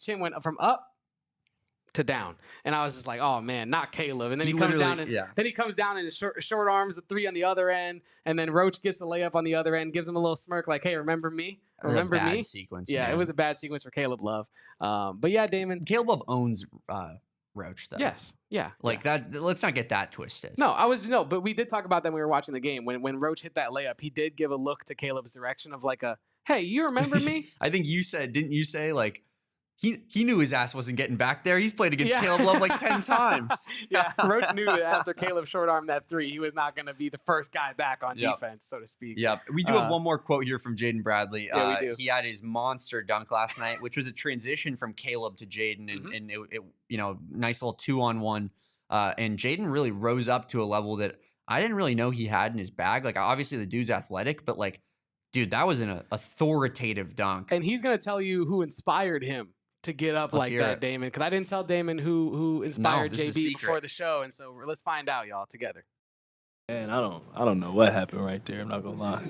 chin went from up to down, and I was just like, "Oh man, not Caleb!" And then he comes down, and then he comes down in his short arms, the 3 on the other end, and then Roach gets the layup on the other end, gives him a little smirk, like, "Hey, remember me? Remember me?" Bad sequence. Yeah, man. It was a bad sequence for Caleb Love. But yeah, Damon, Caleb Love owns Roach, though. Yes, yeah, like that. Let's not get that twisted. No, but we did talk about that when we were watching the game. When Roach hit that layup, he did give a look to Caleb's direction of like a, "Hey, you remember me?" I think you said, didn't you say like, he knew his ass wasn't getting back there. He's played against Caleb Love like 10 times. Yeah, Roach knew that after Caleb short-armed that 3, he was not going to be the first guy back on defense, so to speak. Yep. We do have one more quote here from Jaden Bradley. Yeah, we do. He had his monster dunk last night, which was a transition from Caleb to Jaden, and it nice little 2-on-1. And Jaden really rose up to a level that I didn't really know he had in his bag. Like, obviously the dude's athletic, but like, dude, that was an authoritative dunk. And he's going to tell you who inspired him to get up like that, Damon, because I didn't tell Damon who inspired JB before the show, and so let's find out, y'all, together. Man, I don't know what happened right there. I'm not gonna lie.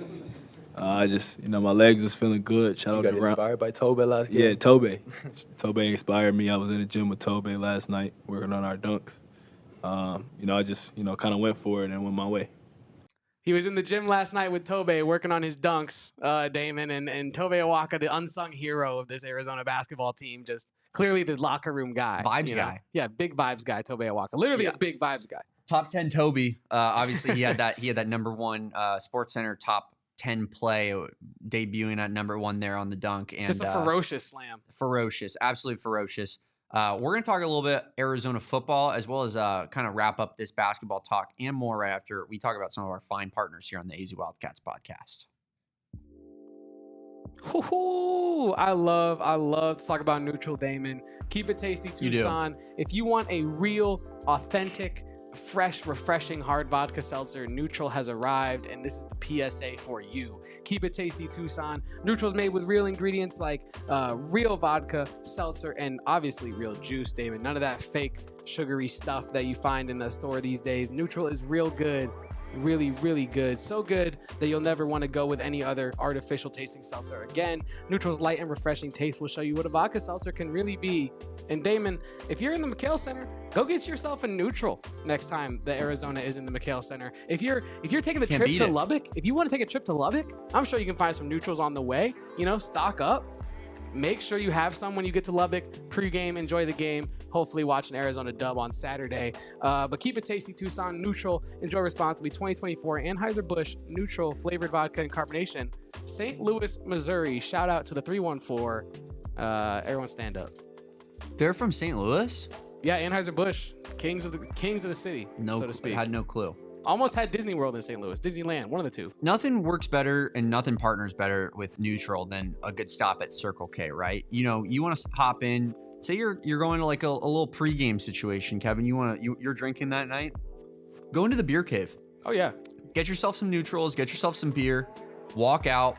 I just, my legs was feeling good. Shout out to Rant. Inspired by Tobe last game? Yeah, Tobe. Tobe inspired me. I was in the gym with Tobe last night working on our dunks. I just, kind of went for it and went my way. He was in the gym last night with Tobe working on his dunks, Damon, and Tobe Awaka, the unsung hero of this Arizona basketball team, just clearly the locker room guy. Vibes guy. Yeah, big vibes guy, Tobe Awaka. Literally a big vibes guy. Top 10 Toby. Obviously, he had that number 1 SportsCenter top 10 play, debuting at number 1 there on the dunk. And just a ferocious slam. Ferocious. Absolutely ferocious. We're going to talk a little bit Arizona football, as well as kind of wrap up this basketball talk and more right after we talk about some of our fine partners here on the AZ Wildcats podcast. I love to talk about Neutral, Damon. Keep it tasty, Tucson. If you want a real, authentic, fresh, refreshing hard vodka seltzer, Neutral has arrived, and this is the PSA for you. Keep it tasty, Tucson. Neutral is made with real ingredients like real vodka, seltzer, and obviously real juice, Damon. None of that fake sugary stuff that you find in the store these days. Neutral is real good. Really, really good. So good that you'll never want to go with any other artificial tasting seltzer again. Neutral's light and refreshing taste will show you what a vodka seltzer can really be. And Damon, if you're in the McHale Center, go get yourself a Neutral next time the Arizona is in the McHale Center. If you're taking the trip to Lubbock, if you want to take a trip to Lubbock, I'm sure you can find some Neutrals on the way. Stock up. Make sure you have some when you get to Lubbock. Pre-game, enjoy the game. Hopefully watch an Arizona dub on Saturday. But keep it tasty, Tucson. Neutral. Enjoy responsibly. 2024 Anheuser-Busch Neutral flavored vodka and carbonation. St. Louis, Missouri. Shout out to the 314. Everyone stand up. They're from St. Louis? Yeah, Anheuser-Busch. Kings of the city, so to speak. I had no clue. Almost had Disney World in St. Louis. Disneyland, one of the two. Nothing works better and nothing partners better with Neutral than a good stop at Circle K, right? You want to hop in. Say you're going to like a little pregame situation, Kevin. You're drinking that night. Go into the beer cave. Oh yeah. Get yourself some Neutrals. Get yourself some beer. Walk out.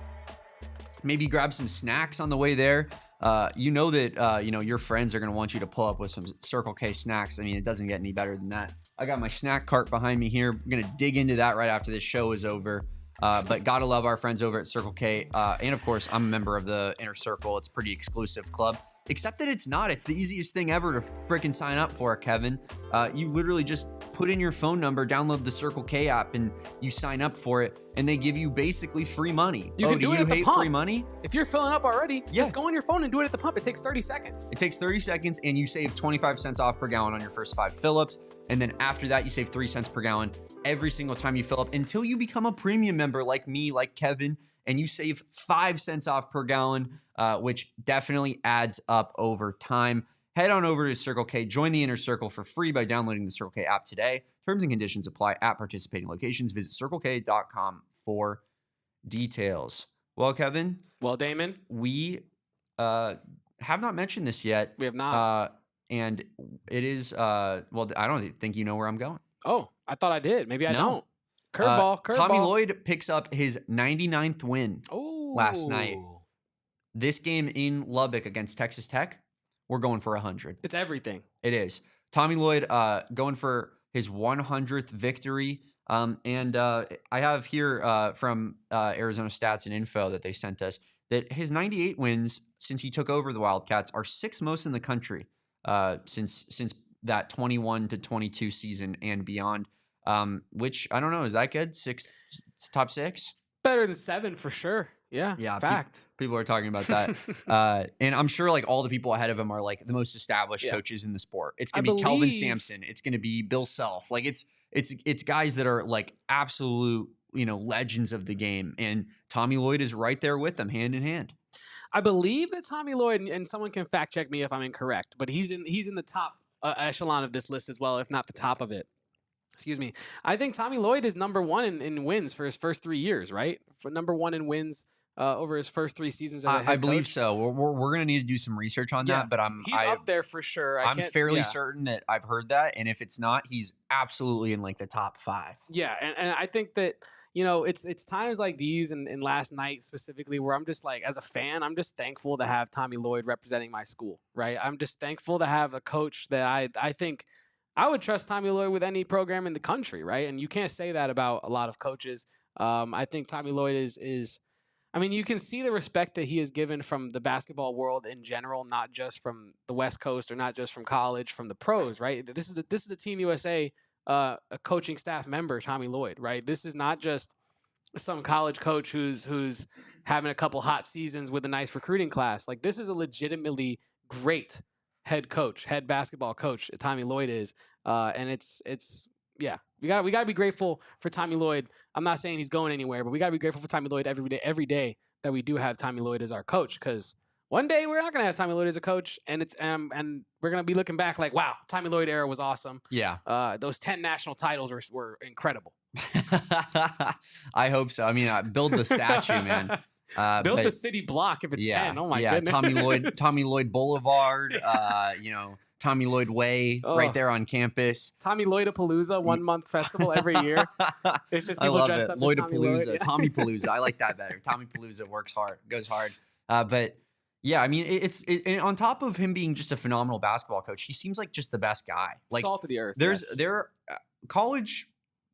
Maybe grab some snacks on the way there. That your friends are going to want you to pull up with some Circle K snacks. I mean, it doesn't get any better than that. I got my snack cart behind me here. I'm going to dig into that right after this show is over. But gotta love our friends over at Circle K. And of course, I'm a member of the Inner Circle. It's a pretty exclusive club. Except that it's not. It's the easiest thing ever to freaking sign up for, Kevin. You literally just put in your phone number, download the Circle K app, and you sign up for it, and they give you basically free money. You can do it at the pump. Free money? If you're filling up already, just go on your phone and do it at the pump. It takes 30 seconds. It takes 30 seconds, and you save 25 cents off per gallon on your first 5 fill-ups. And then after that, you save 3 cents per gallon every single time you fill up until you become a premium member like me, like Kevin, and you save 5 cents off per gallon, which definitely adds up over time. Head on over to Circle K, join the Inner Circle for free by downloading the Circle K app today. Terms and conditions apply at participating locations. Visit circlek.com for details. Well, Kevin. Well, Damon. We have not mentioned this yet. We have not. And it is, I don't think you know where I'm going. Oh, I thought I did. Maybe I don't. Curveball. Tommy Lloyd picks up his 99th win last night. This game in Lubbock against Texas Tech, we're going for 100. It's everything. It is. Tommy Lloyd going for his 100th victory. And I have here from Arizona Stats and Info that they sent us that his 98 wins since he took over the Wildcats are 6th most in the country since that 21 to 22 season and beyond. Which I don't know, is that good? Top 6? Better than 7 for sure. Yeah. Fact. People are talking about that. And I'm sure like all the people ahead of him are like the most established coaches in the sport. It's gonna be Kelvin Sampson. It's gonna be Bill Self. Like it's guys that are like absolute, legends of the game. And Tommy Lloyd is right there with them, hand in hand. I believe that Tommy Lloyd, and someone can fact check me if I'm incorrect, but he's in the top echelon of this list as well, if not the top of it. Excuse me. I think Tommy Lloyd is number one in wins for his first 3 years, right? For number one in wins over his first 3 seasons as a head I believe coach. so. We're going to need to do some research on that, but he's up there for sure. I'm fairly certain that I've heard that, and if it's not, he's absolutely in like the top 5. Yeah, and I think that, you know, it's times like these and last night specifically where I'm just like, as a fan, I'm just thankful to have Tommy Lloyd representing my school, right? I'm just thankful to have a coach that I think I would trust Tommy Lloyd with any program in the country, right? And you can't say that about a lot of coaches. I think Tommy Lloyd is I mean, you can see the respect that he is given from the basketball world in general, not just from the West Coast or not just from college, from the pros, right? This is the Team USA a coaching staff member, Tommy Lloyd, right? This is not just some college coach who's having a couple hot seasons with a nice recruiting class. Like, this is a legitimately great head basketball coach. Tommy Lloyd is, and it's yeah. We gotta be grateful for Tommy Lloyd. I'm not saying he's going anywhere, but we gotta be grateful for Tommy Lloyd every day that we do have Tommy Lloyd as our coach. Because one day we're not gonna have Tommy Lloyd as a coach, and it's and we're gonna be looking back like, wow, Tommy Lloyd era was awesome. Yeah. Those 10 national titles were incredible. I hope so. I mean, build the statue, man. Build the city block if it's 10. Oh my goodness. Tommy Lloyd Boulevard. Tommy Lloyd Way right there on campus. Tommy Lloydapalooza 1 month festival every year. It's just people dressed up as Tommy Lloyd. Tommy Palooza. I like that better. Tommy Palooza goes hard. But yeah, I mean, it's on top of him being just a phenomenal basketball coach, he seems like just the best guy. Like, salt of the earth. There are college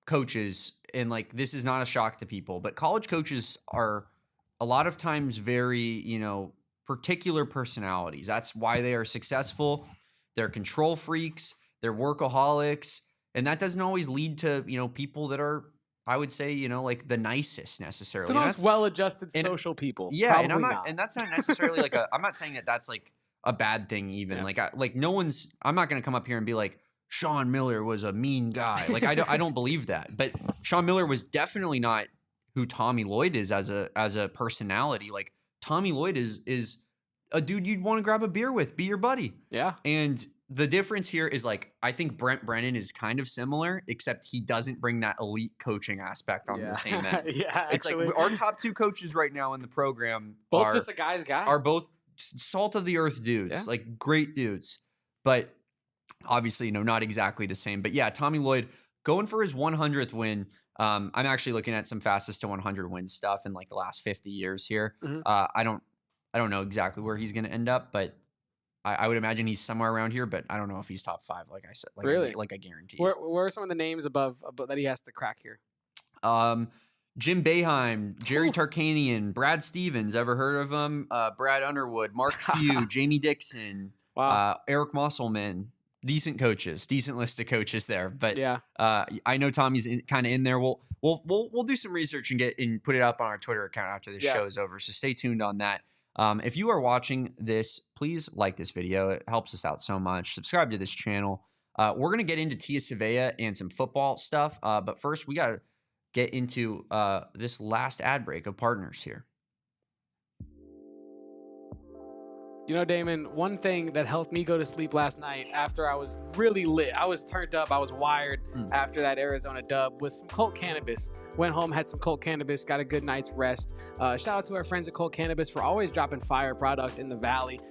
coaches, and like, this is not a shock to people, but college coaches are a lot of times very, particular personalities. That's why they are successful. They're control freaks, they're workaholics, and that doesn't always lead to, people that are, I would say, like the nicest necessarily. The most well-adjusted social people. Yeah, probably and that's not necessarily like I'm not saying that that's like a bad thing even. Yeah. I'm not going to come up here and be like, Sean Miller was a mean guy. Like, I don't believe that. But Sean Miller was definitely not who Tommy Lloyd is as a personality. Like, Tommy Lloyd is a dude you'd want to grab a beer with, be your buddy. Yeah. And the difference here is, like, I think Brent Brennan is kind of similar, except he doesn't bring that elite coaching aspect on the same end. Yeah, it's like our top 2 coaches right now in the program both just a guy's guy. Are both salt of the earth dudes, like great dudes. But obviously, not exactly the same. But yeah, Tommy Lloyd going for his 100th win. I'm actually looking at some fastest to 100 win stuff in like the last 50 years here. Mm-hmm. I don't know exactly where he's going to end up, but I would imagine he's somewhere around here, but I don't know if he's top 5, like I said. Like, really? Like I guarantee. Where are some of the names above that he has to crack here? Jim Boeheim, Jerry Tarkanian, Brad Stevens, ever heard of him? Brad Underwood, Mark Few, Jamie Dixon, Eric Musselman. Decent list of coaches there. But yeah, I know Tommy's kind of in there. We'll do some research and put it up on our Twitter account after this show is over. So stay tuned on that. If you are watching this, please like this video. It helps us out so much. Subscribe to this channel. We're going to get into Tia Savea and some football stuff. But first, we got to get into this last ad break of partners here. Damon, one thing that helped me go to sleep last night after I was really lit, I was turned up, I was wired after that Arizona dub, was some Colt Cannabis. Went home, had some Colt Cannabis, got a good night's rest. Shout out to our friends at Colt Cannabis for always dropping fire product in the Valley.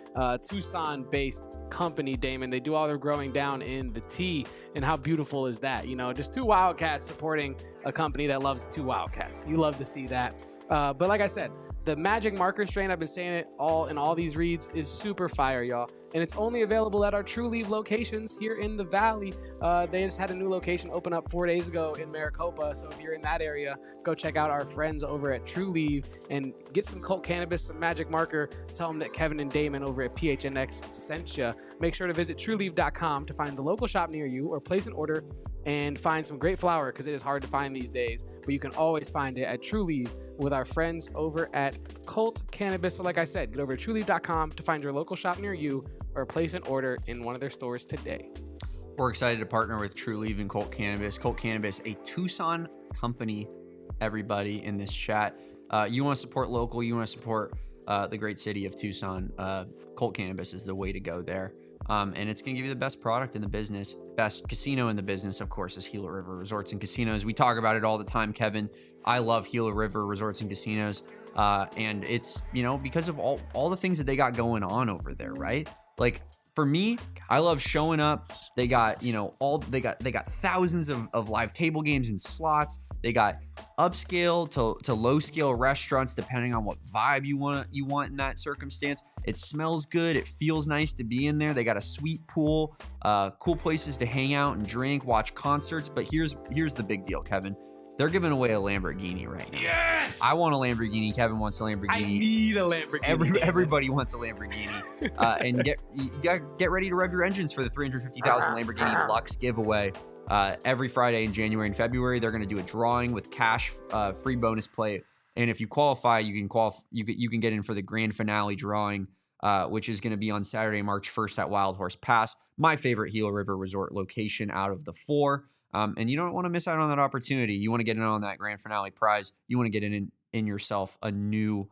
Tucson-based company, Damon. They do all their growing down in the T, and how beautiful is that? Just 2 Wildcats supporting a company that loves 2 Wildcats. You love to see that. But like I said, the Magic Marker strain, I've been saying it in all these reads, is super fire, y'all. And it's only available at our True Leave locations here in the Valley. They just had a new location open up 4 days ago in Maricopa. So if you're in that area, go check out our friends over at True Leave and get some Colt Cannabis, some Magic Marker. Tell them that Kevin and Damon over at PHNX sent you. Make sure to visit trueleave.com to find the local shop near you or place an order and find some great flower, because it is hard to find these days. But you can always find it at True Leave with our friends over at Colt Cannabis. So like I said, get over to trueleave.com to find your local shop near you or place an order in one of their stores today. We're excited to partner with True Leave and Colt Cannabis. Colt Cannabis, a Tucson company, everybody in this chat. You want to support local, you want to support the great city of Tucson, Colt Cannabis is the way to go there. And it's going to give you the best product in the business. Best casino in the business, of course, is Gila River Resorts and Casinos. We talk about it all the time, Kevin. I love Gila River Resorts and Casinos. And it's, because of all the things that they got going on over there, right? Like, for me, I love showing up. They got, they got thousands of live table games and slots. They got upscale to low scale restaurants, depending on what vibe you want in that circumstance. It smells good. It feels nice to be in there. They got a sweet pool, cool places to hang out and drink, watch concerts. But here's the big deal, Kevin. They're giving away a Lamborghini right now. Yes! I want a Lamborghini. Kevin wants a Lamborghini. I need a Lamborghini. Everybody wants a Lamborghini. And get ready to rev your engines for the $350,000 Lamborghini Lux giveaway. Every Friday in January and February, they're going to do a drawing with cash, free bonus play. And if you qualify, you can get in for the grand finale drawing, which is going to be on Saturday, March 1st at Wild Horse Pass, my favorite Gila River Resort location out of the 4. And you don't want to miss out on that opportunity. You want to get in on that grand finale prize. You want to get in yourself a new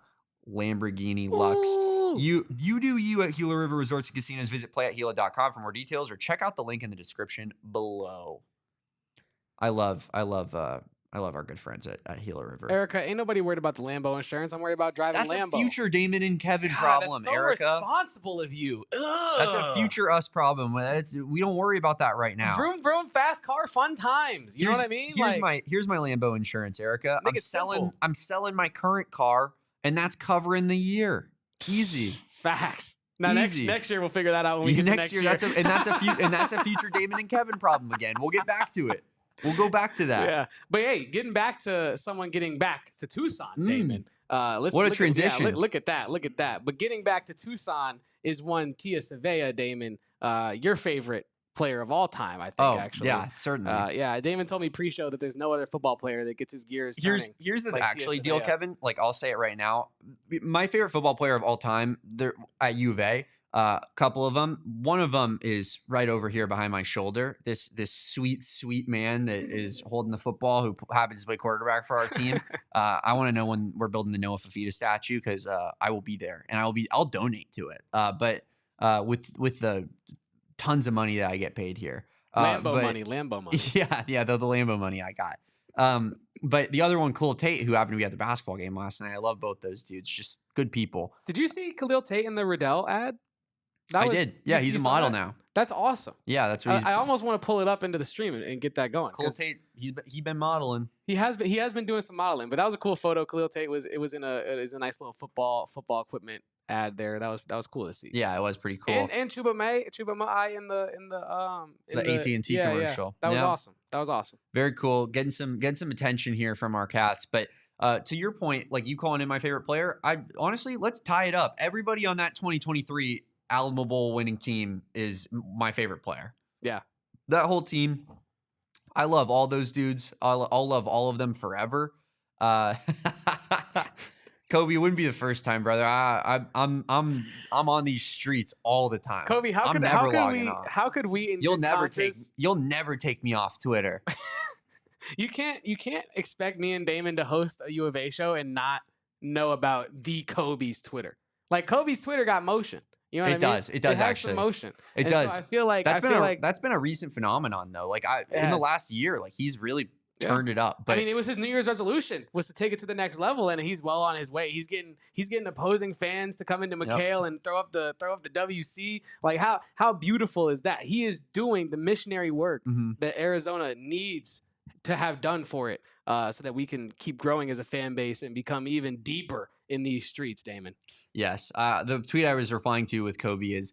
Lamborghini Lux. Ooh. You do you at Gila River Resorts and Casinos. Visit playathgila.com for more details or check out the link in the description below. I love our good friends at Gila River. Erica, ain't nobody worried about the Lambo insurance. I'm worried about driving That's Lambo. a future Damon and Kevin God, problem, that's so Erica. responsible of you. Ugh. That's a future us problem. We don't worry about that right now. Vroom, vroom, fast car, fun times. You know what I mean? Here's my Lambo insurance, Erica. Make it simple. I'm selling my current car, and that's covering the year. Easy. Facts. Now Easy. next year we'll figure that out when we get to next year. That's a future Damon and Kevin problem again. We'll get back to it. We'll go back to that. Yeah, but hey, getting back to someone getting back to Tucson, Damon. What a transition! Look at that. But getting back to Tucson is one Tia Savea, Damon, your favorite player of all time, I think. Actually, yeah, certainly. Yeah, Damon told me pre-show that there's no other football player that gets his gears turning. Here's the like actually Tia deal, Savea. Kevin. Like, I'll say it right now. My favorite football player of all time, they're at U of A. Couple of them. One of them is right over here behind my shoulder. This sweet man that is holding the football, who happens to play quarterback for our team. I want to know when we're building the Noah Fafita statue, because I will be there and I'll donate to it. But with the tons of money that I get paid here, Lambo money. Yeah, the Lambo money I got. But the other one, Khalil Tate, who happened to be at the basketball game last night. I love both those dudes. Just good people. Did you see Khalil Tate in the Riddell ad? I did. Yeah, he's a model now. That's awesome. Yeah, that's what I almost want to pull it up into the stream and get that going. Khalil Tate, he's been modeling. He has been doing some modeling, but that was a cool photo. Khalil Tate was a nice little football equipment ad there. That was cool to see. Yeah, it was pretty cool. And Chuba May in the AT&T commercial. Yeah. That was awesome. Very cool. Getting some attention here from our cats. But to your point, like you calling in my favorite player, I honestly, let's tie it up. Everybody on that 2023 Alamo Bowl winning team is my favorite player. Yeah. That whole team. I love all those dudes. I'll love all of them forever. Kobe, it wouldn't be the first time, brother. I'm on these streets all the time. Kobe, how could we You'll never take me off Twitter. You can't expect me and Damon to host a U of A show and not know about the Kobe's Twitter. Like, Kobe's Twitter got motion. You know what I mean? It does has actually. Some motion. It does. So I feel like that's been a recent phenomenon though. Like in the last year, like he's really turned it up. But I mean, it was his New Year's resolution was to take it to the next level, and he's well on his way. He's getting opposing fans to come into McHale and throw up the WC. Like, how beautiful is that? He is doing the missionary work that Arizona needs to have done for it, so that we can keep growing as a fan base and become even deeper in these streets, Damon. Yes. The tweet I was replying to with Kobe is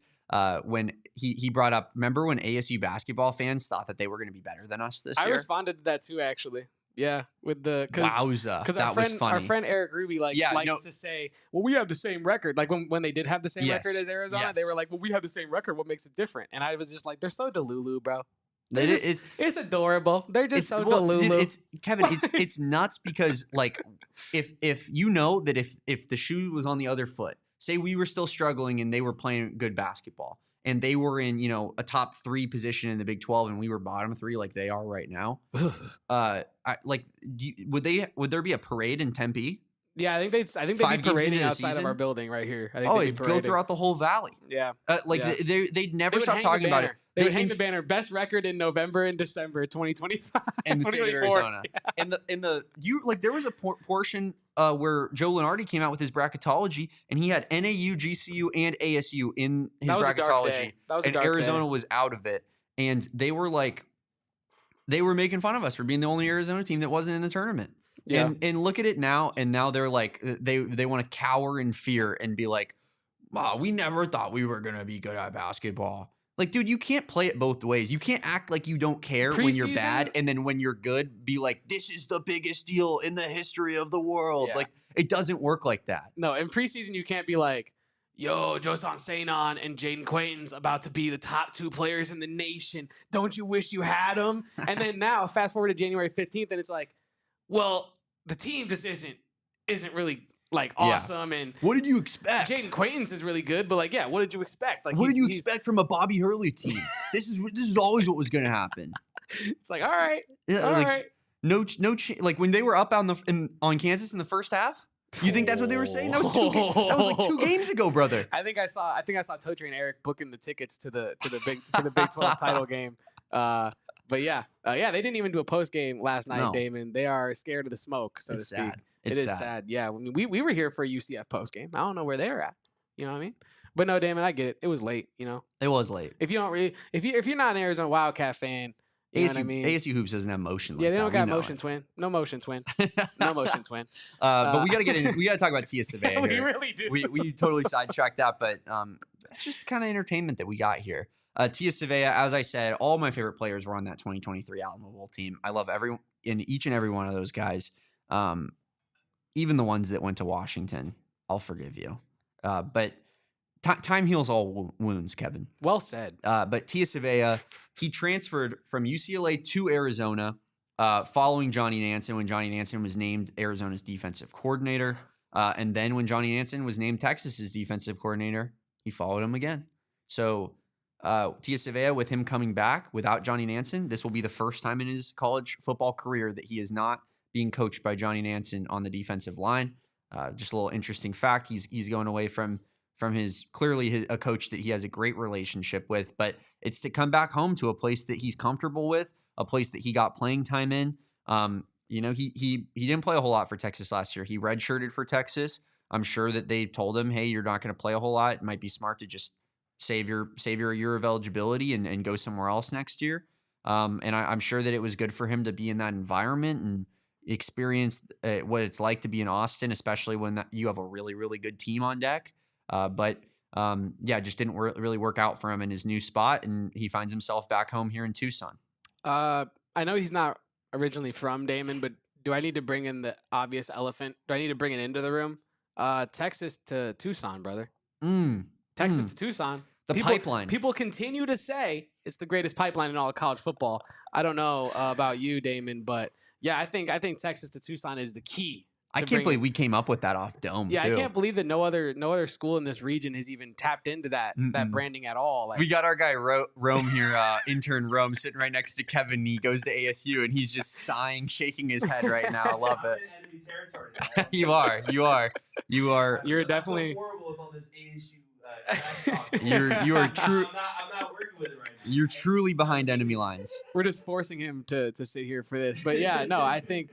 when he brought up, remember when ASU basketball fans thought that they were going to be better than us this year? I responded to that too, actually. Yeah, with the wowza, because was funny. Our friend Eric Ruby likes to say, well, we have the same record. Like when they did have the same record as Arizona, they were like, well, we have the same record. What makes it different? And I was just like, they're so delulu, bro. It's adorable. They're just so delulu. It's Kevin. It's nuts because like if you know that if the shoe was on the other foot, say we were still struggling and they were playing good basketball and they were in a top 3 position in the Big 12 and we were bottom 3 like they are right now, would there be a parade in Tempe? Yeah, I think they'd 5 be games into parading the outside of season? our building right here. I think Oh, they'd be it'd go parading. throughout the whole valley. Yeah. They'd never would stop hang talking the about banner. it. They would hang in the banner. Best record in November and December 2025. in the state of 2024. Arizona. There was a portion where Joe Lunardi came out with his bracketology, and he had NAU, GCU, and ASU in his That was a dark bracketology, day. That was a and dark Arizona day. was out of it. And they were making fun of us for being the only Arizona team that wasn't in the tournament. Yeah. And look at it now, and now they're like they want to cower in fear and be like, "Wow, we never thought we were gonna be good at basketball." Like, dude, you can't play it both ways. You can't act like you don't care when you're bad, and then when you're good, be like, "This is the biggest deal in the history of the world." Yeah. Like, it doesn't work like that. No, in preseason you can't be like, yo, Josan Sainon and Jaden Quayton's about to be the top 2 players in the nation. Don't you wish you had them? And then now, fast forward to January 15th, and it's like, well, the team just isn't really like awesome. And what did you expect? Jaden Quayton's is really good, but like, yeah, what did you expect? Like, what did you expect from a Bobby Hurley team? This is always what was going to happen. It's like, all right, Yeah, all like, right. Like when they were up on Kansas in the first half. You think that's what they were saying? That was like 2 games ago, brother. I think I saw Totri and Eric booking the tickets to the Big 12 title game. But yeah, they didn't even do a post game last night, No. Damon. They are scared of the smoke, so to speak. Sad. It is sad. Yeah, I mean, we were here for a UCF post game. I don't know where they're at. You know what I mean? But no, Damon, I get it. It was late. You know, It was late. if you're not an Arizona Wildcat fan, you know what I mean? ASU hoops doesn't have motion. Yeah, like they that. don't We got know motion it. twin. No motion twin. No motion twin. But we gotta talk about Tia Savea We here. really do. We totally sidetracked that, but it's just kind of entertainment that we got here. Tia Savea, as I said, all my favorite players were on that 2023 Alamo Bowl team. I love each and every one of those guys. Even the ones that went to Washington, I'll forgive you. But time heals all wounds, Kevin. Well said. But Tia Savea, he transferred from UCLA to Arizona following Johnny Nansen when Johnny Nansen was named Arizona's defensive coordinator. And then when Johnny Nansen was named Texas's defensive coordinator, he followed him again. So Tia Savea, with him coming back without Johnny Nansen, this will be the first time in his college football career that he is not being coached by Johnny Nansen on the defensive line. Just a little interesting fact. He's going away from his a coach that he has a great relationship with, but it's to come back home to a place that he's comfortable with, a place that he got playing time in. He didn't play a whole lot for Texas last year. He redshirted for Texas. I'm sure that they told him, hey, you're not going to play a whole lot. It might be smart to just save your year of eligibility and go somewhere else next year. And I'm sure that it was good for him to be in that environment and experience what it's like to be in Austin, especially when you have a really, really good team on deck. But it just didn't really work out for him in his new spot, and he finds himself back home here in Tucson. I know he's not originally from Damon, but do I need to bring in the obvious elephant? Do I need to bring it into the room? Texas to Tucson, brother. Texas to Tucson. Pipeline. People continue to say it's the greatest pipeline in all of college football. I don't know about you, Damon, but yeah, I think Texas to Tucson is the key. I can't believe we came up with that off dome. Yeah, too. I can't believe that no other school in this region has even tapped into that branding at all. Like, we got our guy Rome here, intern Rome, sitting right next to Kevin. He goes to ASU and he's just sighing, shaking his head right now. I love it. Enemy territory now. You are. You're definitely horrible with all this ASU trash talk. You are true. I'm not working with it right now. You're truly behind enemy lines. We're just forcing him to sit here for this. But yeah, no, I think,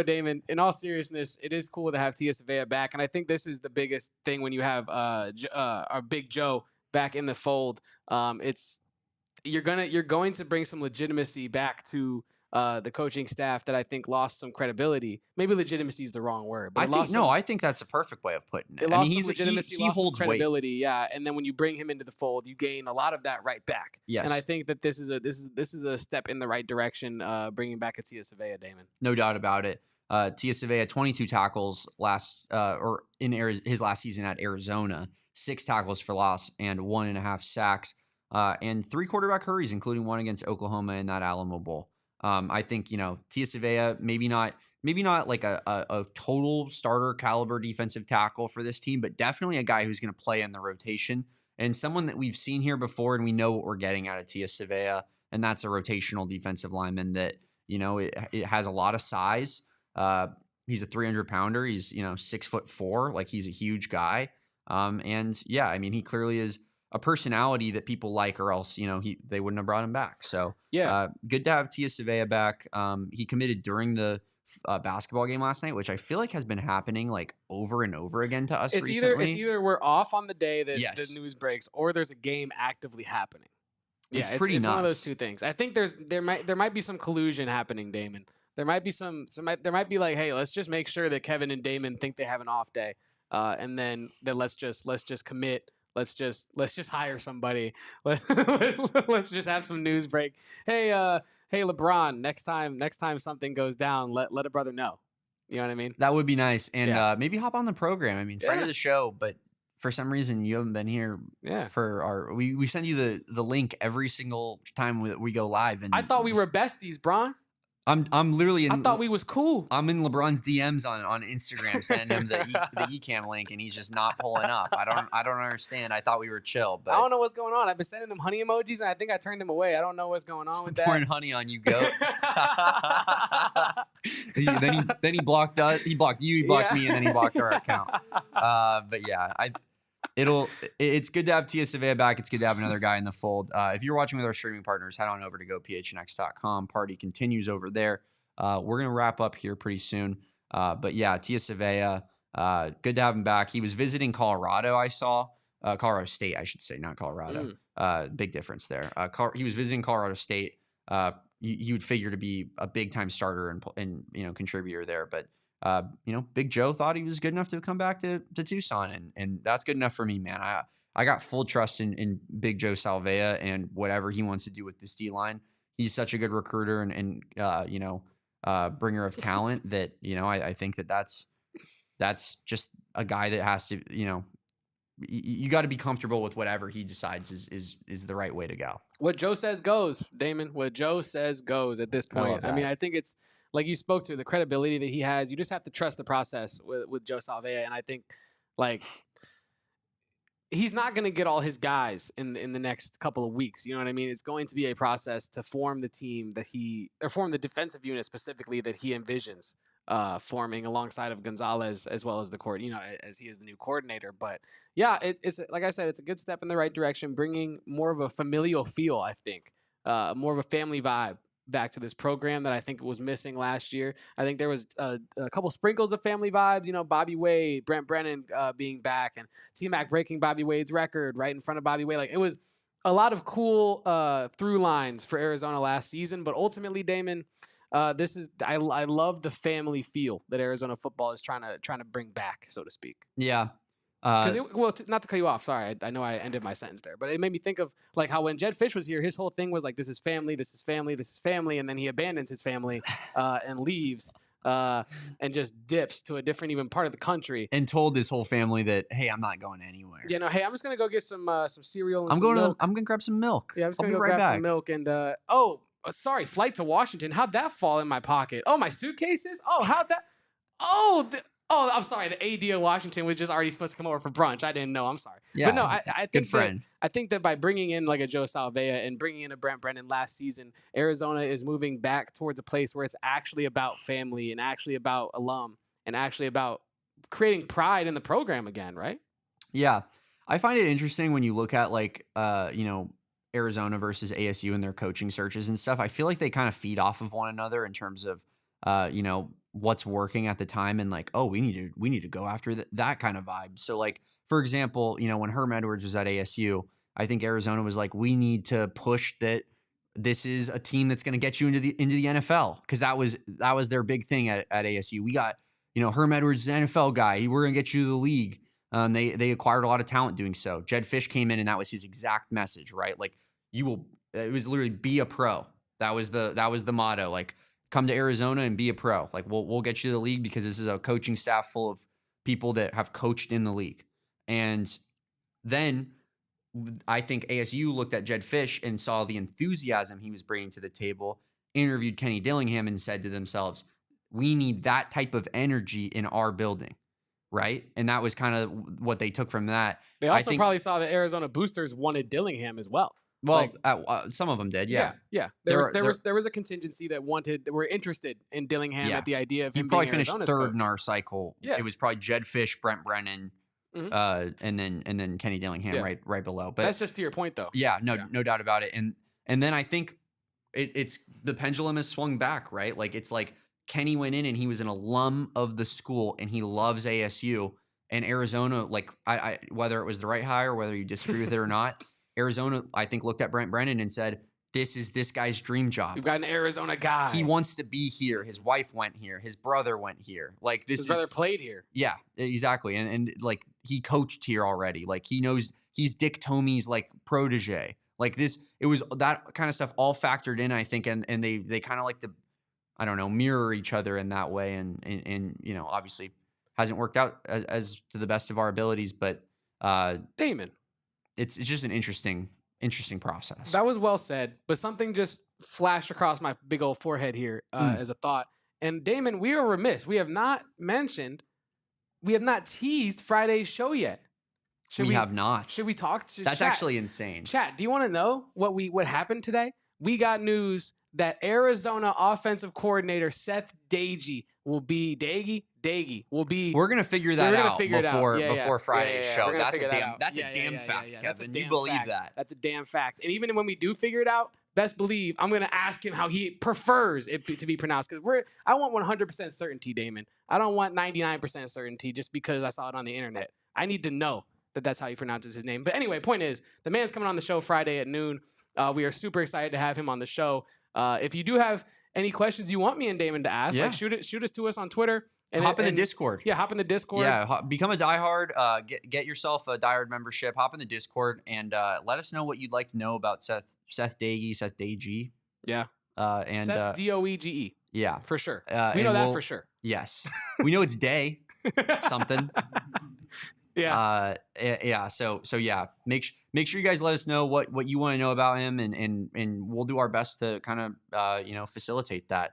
Damon, in all seriousness, it is cool to have Tia Savea back. And I think this is the biggest thing when you have our Big Joe back in the fold. You're going to bring some legitimacy back to the coaching staff that I think lost some credibility. Maybe legitimacy is the wrong word. But I think that's a perfect way of putting it. It lost some legitimacy, he lost holds some credibility, weight. yeah. And then when you bring him into the fold, you gain a lot of that right back. Yes. And I think that this is a step in the right direction, bringing back a Tia Savea, Damon. No doubt about it. Tia Savea, 22 tackles his last season at Arizona, 6 tackles for loss and 1.5 sacks, and 3 quarterback hurries, including one against Oklahoma in that Alamo Bowl. I think, Tia Savea, maybe not like a total starter caliber defensive tackle for this team, but definitely a guy who's going to play in the rotation and someone that we've seen here before, and we know what we're getting out of Tia Savea, and that's a rotational defensive lineman that, it has a lot of size. He's a 300 pounder. He's 6'4". Like he's a huge guy. And yeah, I mean, he clearly is a personality that people like, or else they wouldn't have brought him back. So Yeah. good to have Tia Savea back. He committed during the basketball game last night, which I feel like has been happening like over and over again to us recently. It's either we're off on the day that Yes. the news breaks, or there's a game actively happening. Yeah, it's pretty nuts. One of those two things. I think there might be some collusion happening, Damon. There might be there might be like, hey, let's just make sure that Kevin and Damon think they have an off day, and then let's just commit. Let's just hire somebody. Let's just have some news break. Hey, LeBron, next time something goes down, let a brother know. You know what I mean? That would be nice, and maybe hop on the program. I mean, friend of the show, but for some reason you haven't been here. Yeah. For our, we send you the link every single time we go live, and I thought we were besties, Bron. I'm literally. I thought we was cool. I'm in LeBron's DMs on Instagram, sending him the Ecamm link, and he's just not pulling up. I don't understand. I thought we were chill, but I don't know what's going on. I've been sending him honey emojis, and I think I turned him away. I don't know what's going on with that. Pouring honey on you, goat. then he blocked us. He blocked you. He blocked me, and then he blocked our account. But yeah, it's good to have Tia Savea back. It's good to have another guy in the fold. If you're watching with our streaming partners, head on over to gophnx.com. Party continues over there. We're going to wrap up here pretty soon. But yeah, Tia Savea, good to have him back. He was visiting Colorado, I saw. Colorado State, I should say, not Colorado. Big difference there. He was visiting Colorado State. He would figure to be a big-time starter and contributor there. But Big Joe thought he was good enough to come back to Tucson, and that's good enough for me, man. I got full trust in Big Joe Salvea and whatever he wants to do with this D-line. He's such a good recruiter and bringer of talent that, I think that's just a guy that has to, you got to be comfortable with whatever he decides is the right way to go. What Joe says goes, Damon. What Joe says goes at this point. I mean, I think it's like you spoke to the credibility that he has. You just have to trust the process with Joe Salvea. And I think like he's not going to get all his guys in the next couple of weeks. You know what I mean? It's going to be a process to form the team or form the defensive unit specifically that he envisions forming alongside of Gonzalez as well as the court, as he is the new coordinator. But yeah, it's like I said, it's a good step in the right direction, bringing more of a familial feel, I think, more of a family vibe back to this program that I think was missing last year. I think there was a couple sprinkles of family vibes, Bobby Wade, Brent Brennan being back, and T-Mac breaking Bobby Wade's record right in front of Bobby Wade. Like, it was a lot of cool through lines for Arizona last season, but ultimately, Damon, I love the family feel that Arizona football is trying to bring back, so to speak. Yeah. Because not to cut you off, sorry, I know I ended my sentence there, but it made me think of like how when Jed Fish was here, his whole thing was like, this is family, this is family, this is family, and then he abandons his family and leaves and just dips to a different even part of the country and told his whole family that, hey, I'm not going anywhere. Hey, I'm just gonna go get some cereal. And I'm gonna grab some milk. Yeah, I'm just gonna go grab some milk and sorry, flight to Washington. How'd that fall in my pocket? Oh, my suitcases. Oh, how'd that? Oh, I'm sorry. The AD of Washington was just already supposed to come over for brunch. I didn't know. I'm sorry. Yeah, but no, I think I think that by bringing in like a Joe Salvea and bringing in a Brent Brennan last season, Arizona is moving back towards a place where it's actually about family and actually about alum and actually about creating pride in the program again, right? Yeah. I find it interesting when you look at like, Arizona versus ASU and their coaching searches and stuff. I feel like they kind of feed off of one another in terms of, what's working at the time and like, oh, we need to go after that kind of vibe. So like, for example, when Herm Edwards was at ASU, I think Arizona was like, we need to push that this is a team that's going to get you into the NFL. Cause that was their big thing at ASU. We got, Herm Edwards, an NFL guy. We're going to get you to the league. They acquired a lot of talent doing so. Jed Fish came in and that was his exact message, right? Like it was literally be a pro. That was the motto. Like, come to Arizona and be a pro. Like we'll get you to the league because this is a coaching staff full of people that have coached in the league. And then I think ASU looked at Jed Fish and saw the enthusiasm he was bringing to the table, interviewed Kenny Dillingham and said to themselves, we need that type of energy in our building. Right. And that was kind of what they took from that. They also probably saw that Arizona boosters wanted Dillingham as well. Well, some of them did. Yeah. There was a contingency that were interested in Dillingham at the idea of him probably being finished Arizona's third coach. in our cycle. Yeah. It was probably Jed Fish, Brent Brennan, and then Kenny Dillingham right below. But that's just to your point, though. Yeah, no doubt about it. And then I think it's the pendulum has swung back, right? Like it's like Kenny went in and he was an alum of the school and he loves ASU. And Arizona, like I whether it was the right hire, whether you disagree with it or not, Arizona, I think, looked at Brent Brennan and said, this is this guy's dream job. You've got an Arizona guy. He wants to be here. His wife went here. His brother went here. Like his brother played here. Yeah, exactly. And like he coached here already. Like he knows he's Dick Tomey's like protege. Like it was that kind of stuff all factored in, I think, and they kind of like to, I don't know, mirror each other in that way. And you know, obviously hasn't worked out as to the best of our abilities, but Damon, it's just an interesting process. That was well said, but something just flashed across my big old forehead here as a thought. And Damon, we are remiss. We have not teased Friday's show yet. We have not. Should we talk to That's chat? actually insane. Chat, do you want to know what happened today? We got news that Arizona offensive coordinator Seth Dagey will be We're gonna figure that out before Friday's show. That's a damn fact, Kevin. That's a damn you believe fact. that? That's a damn fact. And even when we do figure it out, best believe I'm gonna ask him how he prefers it to be pronounced, because I want 100% certainty, Damon. I don't want 99% certainty just because I saw it on the internet. I need to know that that's how he pronounces his name. But anyway, point is, the man's coming on the show Friday at noon. We are super excited to have him on the show. If you do have any questions you want me and Damon to ask, like shoot us to us on Twitter. And hop in the Discord. Yeah, hop in the Discord. Yeah, become a diehard. Get yourself a diehard membership. Hop in the Discord and let us know what you'd like to know about Seth Dagey. Yeah. And Seth Doege. Yeah, for sure. We know that for sure. Yes, we know it's day something. Yeah. Yeah. So yeah, make sure you guys let us know what you want to know about him, and we'll do our best to kind of facilitate that.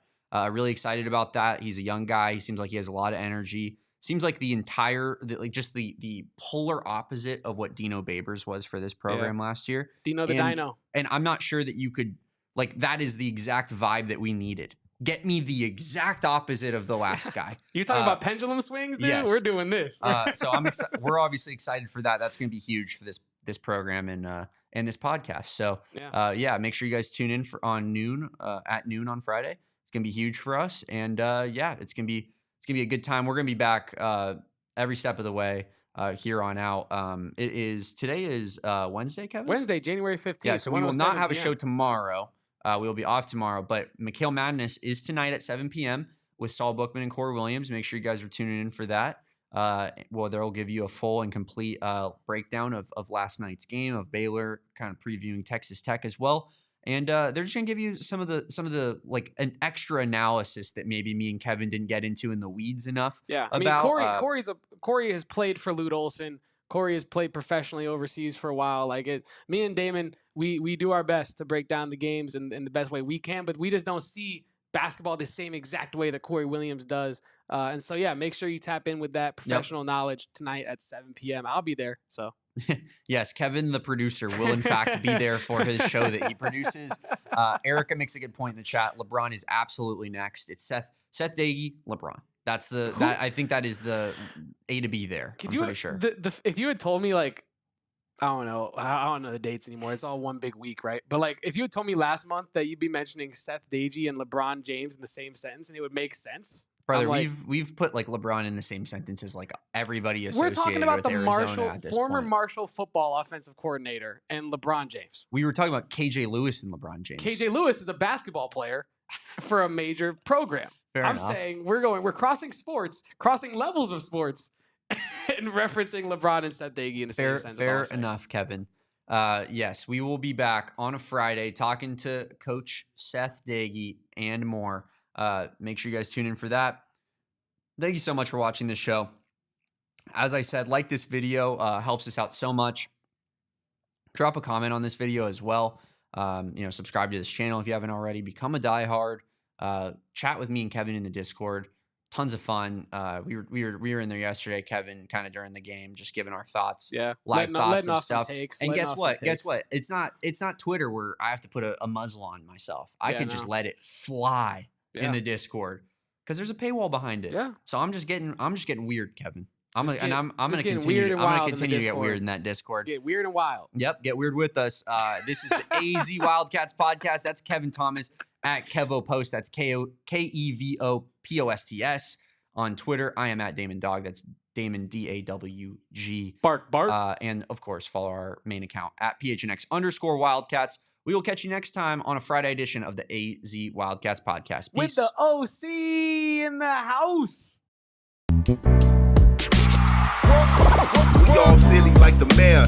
Really excited about that. He's a young guy. He seems like he has a lot of energy. Seems like the polar opposite of what Dino Babers was for this program last year. Dino the Dino. And I'm not sure that you could, like, that is the exact vibe that we needed. Get me the exact opposite of the last guy. You're talking about pendulum swings, dude? Yes. We're doing this. So we're obviously excited for that. That's going to be huge for this program and this podcast. So make sure you guys tune in at noon on Friday. It's going to be huge for us. And it's going to be a good time. We're going to be back every step of the way here on out. Today is Wednesday, Kevin? Wednesday, January 15th. Yeah, so we will not have a show tomorrow. We will be off tomorrow, but McHale Madness is tonight at 7 p.m. with Saul Bookman and Corey Williams. Make sure you guys are tuning in for that. They'll give you a full and complete breakdown of last night's game, of Baylor, kind of previewing Texas Tech as well. And they're just gonna give you some of the like an extra analysis that maybe me and Kevin didn't get into in the weeds enough. Yeah, I mean, Corey has played for Lute Olson. Corey has played professionally overseas for a while. Me and Damon, we do our best to break down the games in the best way we can, but we just don't see basketball the same exact way that Corey Williams does. And so, make sure you tap in with that professional knowledge tonight at 7 p.m. I'll be there. So. Yes, Kevin, the producer, will in fact be there for his show that he produces. Erica makes a good point in the chat. LeBron is absolutely next. It's Seth Dagey, LeBron. That's I think that is the A to B there. Pretty sure. If you had told me, like, I don't know the dates anymore. It's all one big week, right? But like, if you had told me last month that you'd be mentioning Seth Dagey and LeBron James in the same sentence and it would make sense. Brother, we've put like LeBron in the same sentence as like everybody associated. We're talking about with the Arizona former Marshall football offensive coordinator and LeBron James. We were talking about KJ Lewis and LeBron James. KJ Lewis is a basketball player for a major program. I'm saying we're crossing levels of sports and referencing LeBron and Seth Dagey in the same sentence. Fair enough, Kevin. Yes, we will be back on a Friday talking to Coach Seth Dagey and more. Make sure you guys tune in for that. Thank you so much for watching this show. As I said, like this video, helps us out so much. Drop a comment on this video as well. Subscribe to this channel if you haven't already. Become a diehard. Chat with me and Kevin in the Discord. tons of fun. We were in there yesterday, Kevin, kind of during the game, just giving our thoughts, Yeah, live thoughts and stuff. And guess what? Guess what? It's not Twitter where I have to put a muzzle on myself. I can just let it fly in the Discord because there's a paywall behind it. Yeah. So I'm just getting weird, Kevin. I'm gonna continue to get weird in that Discord. Get weird and wild. Yep, get weird with us. This is the AZ Wildcats podcast. That's Kevin Thomas at Kevo Post. That's KEVOPOSTS on Twitter. I am at Damon Dog. That's Damon DAWG. Bark. And of course, follow our main account at PHNX_Wildcats. We will catch you next time on a Friday edition of the AZ Wildcats podcast. Peace. With the OC in the house. We all silly like the mayor.